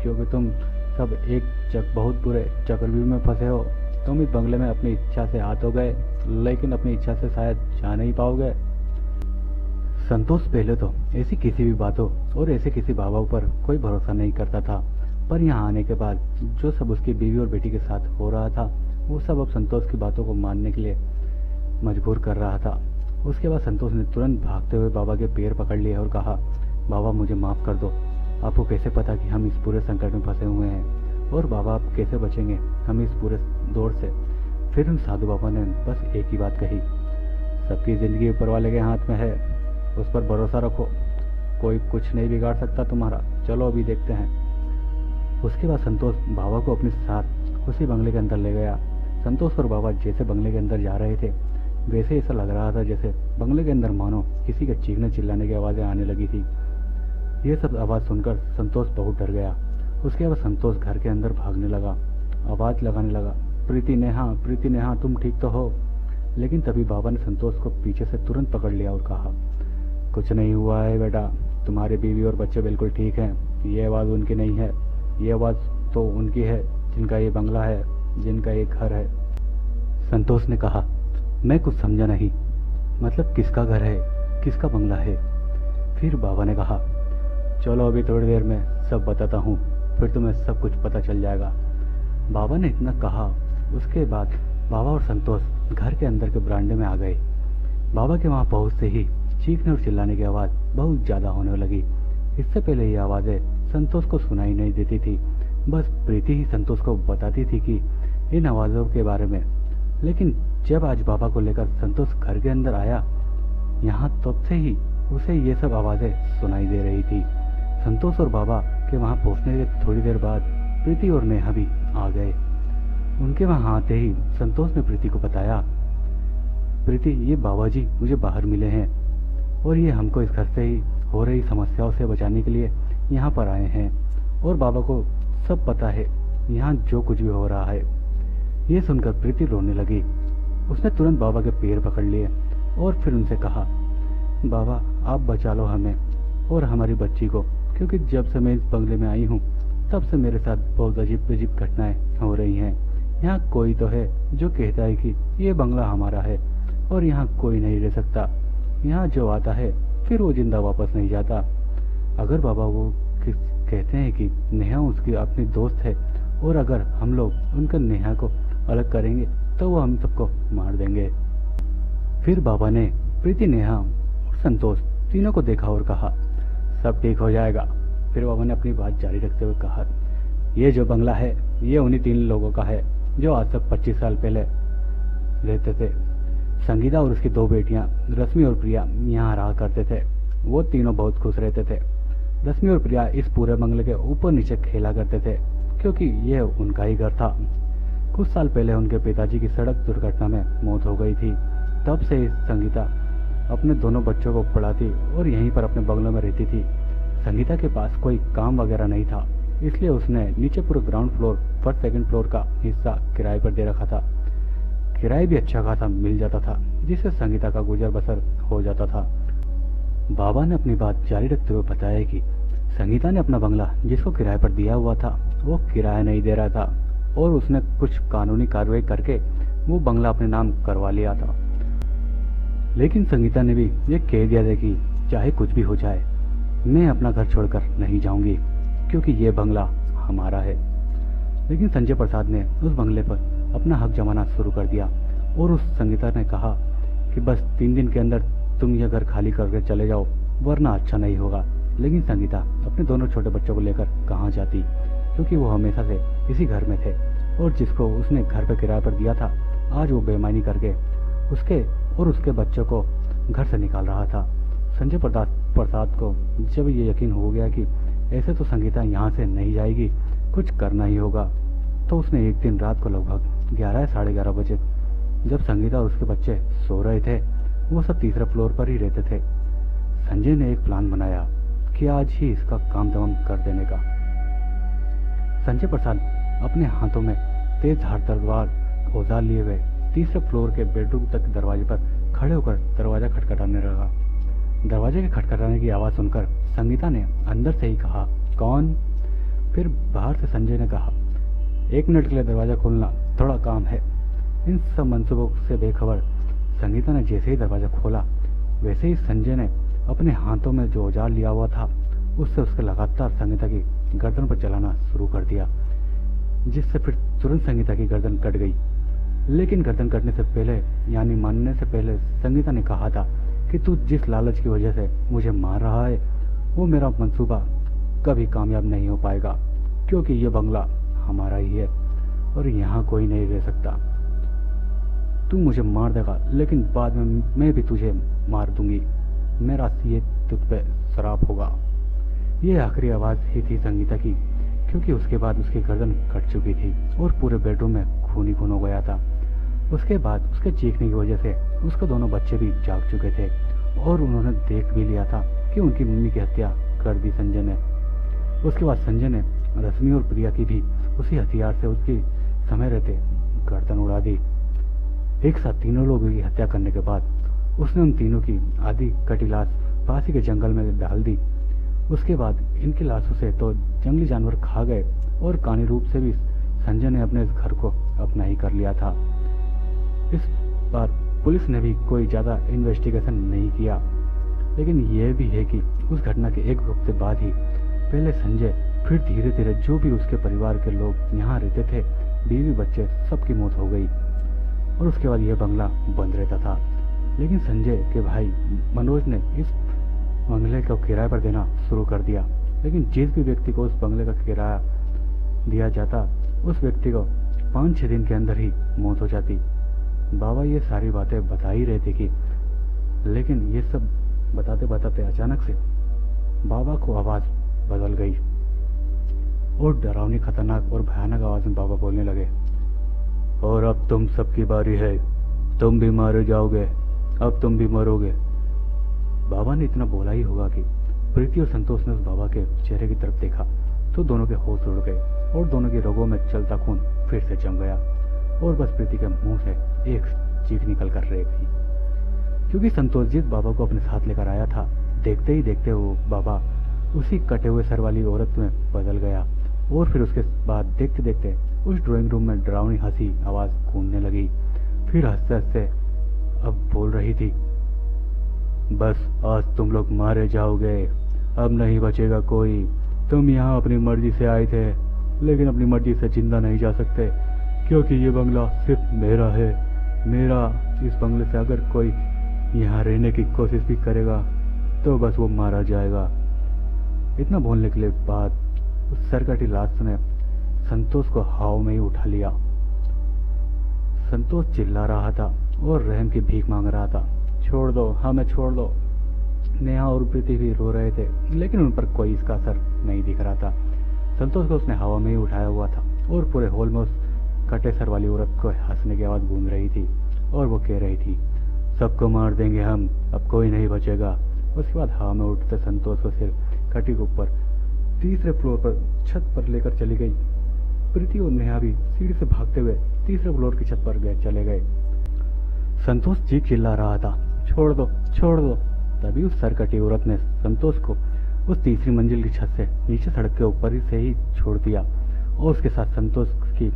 S1: क्योंकि तुम सब एक बहुत बुरे चक्रव्यूह में फंसे हो। तुम इस बंगले में अपनी इच्छा से आ तो गए, लेकिन अपनी इच्छा से शायद जा नहीं पाओगे। संतोष पहले तो ऐसी किसी भी बातों और ऐसे किसी बाबा पर कोई भरोसा नहीं करता था, पर यहाँ आने के बाद जो सब उसकी बीवी और बेटी के साथ हो रहा था, वो सब अब संतोष की बातों को मानने के लिए मजबूर कर रहा था। उसके बाद संतोष ने तुरंत भागते हुए बाबा के पैर पकड़ लिए और कहा, बाबा मुझे माफ़ कर दो, आपको कैसे पता कि हम इस पूरे संकट में फंसे हुए हैं, और बाबा आप कैसे बचेंगे हम इस पूरे दौर से। फिर उन साधु बाबा ने बस एक ही बात कही, सबकी ज़िंदगी ऊपर वाले के हाथ में है, उस पर भरोसा रखो, कोई कुछ नहीं बिगाड़ सकता तुम्हारा, चलो अभी देखते हैं। उसके बाद संतोष बाबा को अपने साथ उसी बंगले के अंदर ले गया। संतोष और बाबा जैसे बंगले के अंदर जा रहे थे, वैसे ऐसा लग रहा था जैसे बंगले के अंदर मानो किसी के चीखने चिल्लाने की आवाज़ें आने लगी थी। ये सब आवाज़ सुनकर संतोष बहुत डर गया। उसके बाद संतोष घर के अंदर भागने लगा, आवाज़ लगाने लगा, प्रीति नेहा तुम ठीक तो हो? लेकिन तभी बाबा ने संतोष को पीछे से तुरंत पकड़ लिया और कहा, कुछ नहीं हुआ है बेटा, तुम्हारी बीवी और बच्चे बिल्कुल ठीक हैं, ये आवाज़ उनकी नहीं है, ये आवाज़ तो उनकी है जिनका ये बंगला है, जिनका ये घर है। संतोष ने कहा, मैं कुछ समझा नहीं, मतलब किसका घर है, किसका बंगला है? फिर बाबा ने कहा, चलो अभी थोड़ी देर में सब बताता हूँ, फिर तुम्हें सब कुछ पता चल जाएगा। बाबा ने इतना कहा, उसके बाद बाबा और संतोष घर के अंदर के बरामदे में आ गए। बाबा के वहाँ पहुँचते ही चीखने और चिल्लाने की आवाज़ बहुत ज़्यादा होने लगी। इससे पहले ये आवाज़ें संतोष को सुनाई नहीं देती थी। बस प्रीति ही संतोष को बताती थी कि इन आवाज़ों के बारे में। लेकिन जब आज बाबा को लेकर संतोष घर के अंदर आया, यहाँ तब से ही उसे ये सब आवाज़ें सुनाई दे रही थी। संतोष और बाबा के वहाँ पहुँचने के थोड़ी देर बाद प्रीति और नेहा भी आ गए। उनके वहाँ आते ही संतोष ने प्रीति को बताया, प्रीति, ये बाबा जी मुझे बाहर मिले हैं और ये हमको इस घर से ही हो रही समस्याओं से बचाने के लिए यहाँ पर आए हैं और बाबा को सब पता है यहाँ जो कुछ भी हो रहा है। ये सुनकर प्रीति रोने लगी। उसने तुरंत बाबा के पैर पकड़ लिए और फिर उनसे कहा, बाबा आप बचा लो हमें और हमारी बच्ची को, क्योंकि जब से मैं इस बंगले में आई हूँ तब से मेरे साथ बहुत अजीब अजीब घटनाएं हो रही हैं। यहाँ कोई तो है जो कहता है कि ये बंगला हमारा है और यहाँ कोई नहीं रह सकता। यहाँ जो आता है फिर वो जिंदा वापस नहीं जाता। अगर बाबा वो कहते हैं कि नेहा उसकी अपनी दोस्त है और अगर हम लोग उनका नेहा को अलग करेंगे तो वो हम सबको मार देंगे। फिर बाबा ने प्रीति, नेहा और संतोष तीनों को देखा और कहा, सब ठीक हो जाएगा। फिर बाबा ने अपनी बात जारी रखते हुए कहा, ये जो बंगला है ये उन्हीं 3 लोगों का है जो आज से 25 साल पहले रहते थे। संगीता और उसकी 2 बेटियां रश्मि और प्रिया यहाँ रहा करते थे। वो तीनों बहुत खुश रहते थे। रश्मि और प्रिया इस पूरे बंगले के ऊपर नीचे खेला करते थे क्योंकि ये उनका ही घर था। कुछ साल पहले उनके पिताजी की सड़क दुर्घटना में मौत हो गई थी। तब से संगीता अपने दोनों बच्चों को पढ़ाती और यहीं पर अपने बंगलों में रहती थी। संगीता के पास कोई काम वगैरह नहीं था, इसलिए उसने नीचे पूरे ground floor first second floor का हिस्सा किराए पर दे रखा था। किराया भी अच्छा खासा मिल जाता था जिससे संगीता का गुजर बसर हो जाता था। बाबा ने अपनी बात जारी रखते हुए बताया कि संगीता ने अपना बंगला जिसको किराए पर दिया हुआ था वो किराया नहीं दे रहा था और उसने कुछ कानूनी कार्रवाई करके वो बंगला अपने नाम करवा लिया था। लेकिन संगीता ने भी ये कह दिया था कि चाहे कुछ भी हो जाए मैं अपना घर छोड़कर नहीं जाऊंगी क्योंकि ये बंगला हमारा है। लेकिन संजय प्रसाद ने उस बंगले पर अपना हक जमाना शुरू कर दिया और उस संगीता ने कहा कि बस 3 दिन के अंदर तुम यह घर खाली करके चले जाओ वरना अच्छा नहीं होगा। लेकिन संगीता अपने दोनों छोटे बच्चों को लेकर कहाँ जाती, क्योंकि वो हमेशा से इसी घर में थे और जिसको उसने घर पर किराए पर दिया था आज वो बेईमानी करके उसके और उसके बच्चों को घर से निकाल रहा था। संजय प्रसाद को जब ये यकीन हो गया कि ऐसे तो संगीता यहाँ से नहीं जाएगी, कुछ करना ही होगा, तो उसने एक दिन रात को लगभग 11 या साढ़े 11 बजे जब संगीता और उसके बच्चे सो रहे थे, वो सब तीसरे फ्लोर पर ही रहते थे, संजय ने एक प्लान बनाया कि आज ही इसका काम तमाम कर देने का। संजय प्रसाद अपने हाथों में तेज धार तलवार औजार लिए हुए तीसरे फ्लोर के बेडरूम तक दरवाजे पर खड़े होकर दरवाजा खटखटाने लगा। दरवाजे के खटखटाने की आवाज़ सुनकर संगीता ने अंदर से ही कहा, कौन? फिर बाहर से संजय ने कहा, 1 मिनट के लिए दरवाजा खोलना, थोड़ा काम है। इन सब मंसूबों से बेखबर संगीता ने जैसे ही दरवाजा खोला वैसे ही संजय ने अपने हाथों में जो औजार लिया हुआ था उससे उसके लगातार संगीता की गर्दन पर चलाना शुरू कर दिया, जिससे फिर तुरंत संगीता की गर्दन कट गई। लेकिन गर्दन कटने से पहले यानी मारने से पहले संगीता ने कहा था कि तू जिस लालच की वजह से मुझे मार रहा है वो मेरा मंसूबा कभी कामयाब नहीं हो पाएगा, क्योंकि ये बंगला हमारा ही है और यहाँ कोई नहीं रह सकता। तू मुझे मार देगा लेकिन बाद में मैं भी तुझे मार दूंगी, मेरा ये तुझ पे श्राप होगा। ये आखिरी आवाज़ ही थी संगीता की, क्योंकि उसके बाद उसकी गर्दन कट चुकी थी और पूरे बेडरूम में खून ही खून हो गया था। उसके बाद उसके चीखने की वजह से उसके दोनों बच्चे भी जाग चुके थे और उन्होंने देख भी लिया था कि उनकी मम्मी की हत्या कर दी संजय ने। उसके बाद संजय ने रश्मि और प्रिया की भी उसी हथियार से उसकी समय रहते गर्दन उड़ा दी। एक साथ तीनों लोगों की हत्या करने के बाद उसने उन तीनों की आधी कटी लाश पास ही के जंगल में डाल दी। उसके बाद इनकी लाशों से तो जंगली जानवर खा गए और कानी रूप से भी संजय ने अपने इस घर को अपना ही कर लिया था। इस बार पुलिस ने भी कोई ज़्यादा इन्वेस्टिगेशन नहीं किया, लेकिन यह भी है कि उस घटना के 1 हफ्ते बाद ही पहले संजय फिर धीरे धीरे जो भी उसके परिवार के लोग यहाँ रहते थे, बीवी बच्चे, सबकी मौत हो गई और उसके बाद यह बंगला बंद रहता था। लेकिन संजय के भाई मनोज ने इस बंगले को किराए पर देना शुरू कर दिया लेकिन जिस भी व्यक्ति को उस बंगले का किराया दिया जाता उस व्यक्ति को 5-6 दिन के अंदर ही मौत हो जाती। बाबा ये सारी बातें बता ही रहे थे कि, लेकिन ये सब बताते बताते अचानक से बाबा को आवाज बदल गई और डरावनी, खतरनाक और भयानक आवाज में बाबा बोलने लगे, और अब तुम सबकी बारी है, तुम भी मारे जाओगे, अब तुम भी मरोगे। बाबा ने इतना बोला ही होगा कि प्रीति और संतोष ने उस बाबा के चेहरे की तरफ देखा तो दोनों के होश उड़ गए और दोनों की रगों में चलता खून फिर से जम गया और बस प्रीति के मुंह से एक चीख निकल कर रह गई, क्योंकि संतोष जिस बाबा को अपने साथ लेकर आया था, देखते ही देखते वो बाबा उसी कटे हुए सर वाली औरत में बदल गया और फिर उसके बाद देखते देखते उस ड्राइंग रूम में डरावनी हंसी आवाज गूंजने लगी। फिर हंसते हंसते अब बोल रही थी, बस आज तुम लोग मारे जाओगे, अब नहीं बचेगा कोई। तुम यहाँ अपनी मर्जी से आए थे, लेकिन अपनी मर्जी से जिंदा नहीं जा सकते, क्योंकि ये बंगला सिर्फ मेरा है, मेरा। इस बंगले से अगर कोई यहाँ रहने की कोशिश भी करेगा तो बस वो मारा जाएगा। इतना बोलने के लिए बाद उस सरकटी लाश ने संतोष को हवा में ही उठा लिया। संतोष चिल्ला रहा था और रहम की भीख मांग रहा था, छोड़ दो, हमें छोड़ दो। नेहा और प्रीति भी रो रहे थे, लेकिन उन पर कोई इसका असर नहीं दिख रहा था। संतोष को उसने हवा में ही उठाया हुआ था और पूरे हॉल में उस कटे सर वाली औरत को हंसने की आवाज गूंज रही थी और वो कह रही थी, सबको मार देंगे हम, अब कोई नहीं बचेगा। उसके बाद हवा में उठते संतोष को सिर कटी के ऊपर तीसरे फ्लोर पर छत पर लेकर चली गई। प्रीति और नेहा भी सीढ़ी से भागते हुए तीसरे फ्लोर की छत पर चले गए। संतोष चीख चिल्ला रहा था, छोड़ दो, छोड़ दो। तभी उस सरकटी औरत ने संतोष को उस तीसरी मंजिल की छत से नीचे सड़क के ऊपर ही से ही छोड़ दिया और उसके साथ संतोष की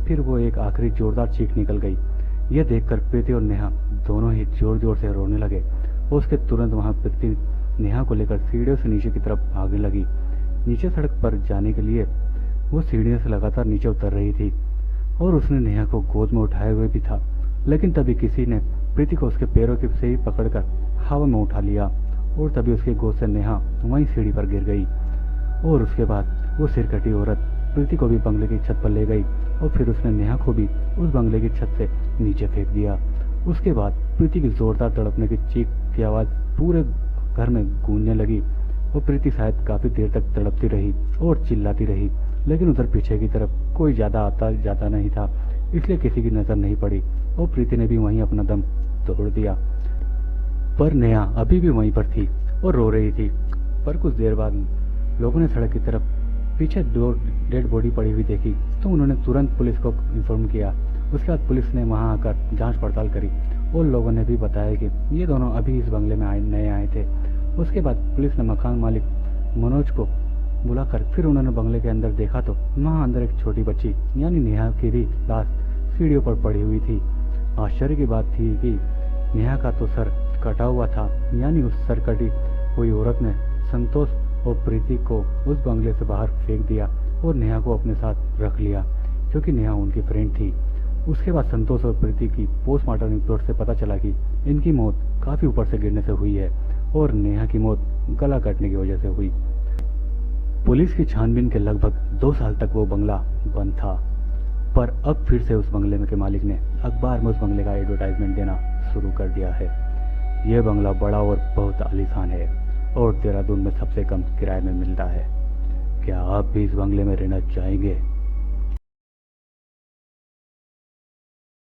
S1: फिर वो एक आखिरी जोरदार चीख निकल गई। यह देखकर प्रीति और नेहा दोनों ही जोर जोर से रोने लगे और उसके तुरंत वहां प्रीति नेहा को लेकर सीढ़ियों से नीचे की तरफ भागने लगी। नीचे सड़क पर जाने के लिए वो सीढ़ियों से लगातार नीचे उतर रही थी और उसने नेहा को गोद में उठाए हुए भी था, लेकिन तभी किसी ने प्रीति को उसके पैरों के से ही पकड़कर हवा में उठा लिया और तभी उसके गोद से नेहा वहीं सीढ़ी पर गिर गई और उसके बाद वो सिरकटी औरत प्रीति को भी बंगले की छत पर ले गई और फिर उसने नेहा को भी उस बंगले की छत से नीचे फेंक दिया। उसके बाद प्रीति की जोरदार तड़पने की चीख की आवाज पूरे घर में गूंजने लगी और प्रीति शायद काफी देर तक तड़पती रही और चिल्लाती रही, लेकिन उधर पीछे की तरफ कोई ज्यादा आता जाता नहीं था, इसलिए किसी की नजर नहीं पड़ी और प्रीति ने भी वहीं अपना दम तोड़ दिया। पर नेहा अभी भी वहीं पर थी और रो रही थी। पर कुछ देर बाद लोगों ने सड़क की तरफ पीछे दो डेड बॉडी पड़ी हुई देखी तो उन्होंने तुरंत पुलिस को इन्फॉर्म किया। उसके बाद पुलिस ने वहां आकर जांच पड़ताल करी और लोगों ने भी बताया कि ये दोनों अभी इस बंगले में नए आए थे। उसके बाद पुलिस ने मकान मालिक मनोज को बुलाकर फिर उन्होंने बंगले के अंदर देखा तो वहां अंदर एक छोटी बच्ची यानी नेहा की भी लाश सीढ़ियों पर पड़ी हुई थी। आश्चर्य की बात थी कि नेहा का तो सर कटा हुआ था, यानी उस सर कटी हुई औरत ने संतोष और प्रीति को उस बंगले से बाहर फेंक दिया और नेहा को अपने साथ रख लिया क्योंकि नेहा उनकी फ्रेंड थी। उसके बाद संतोष और प्रीति की पोस्टमार्टम रिपोर्ट से पता चला कि इनकी मौत काफी ऊपर से गिरने से हुई है और नेहा की मौत गला कटने की वजह से हुई। पुलिस की छानबीन के लगभग 2 साल तक वो बंगला बंद था, पर अब फिर से उस बंगले में के मालिक ने अखबार में उस बंगले का एडवर्टाइजमेंट देना शुरू कर दिया है। यह बंगला बड़ा और बहुत आलीशान है और देहरादून में सबसे कम किराए में मिलता है। क्या आप भी इस बंगले में रहना चाहेंगे?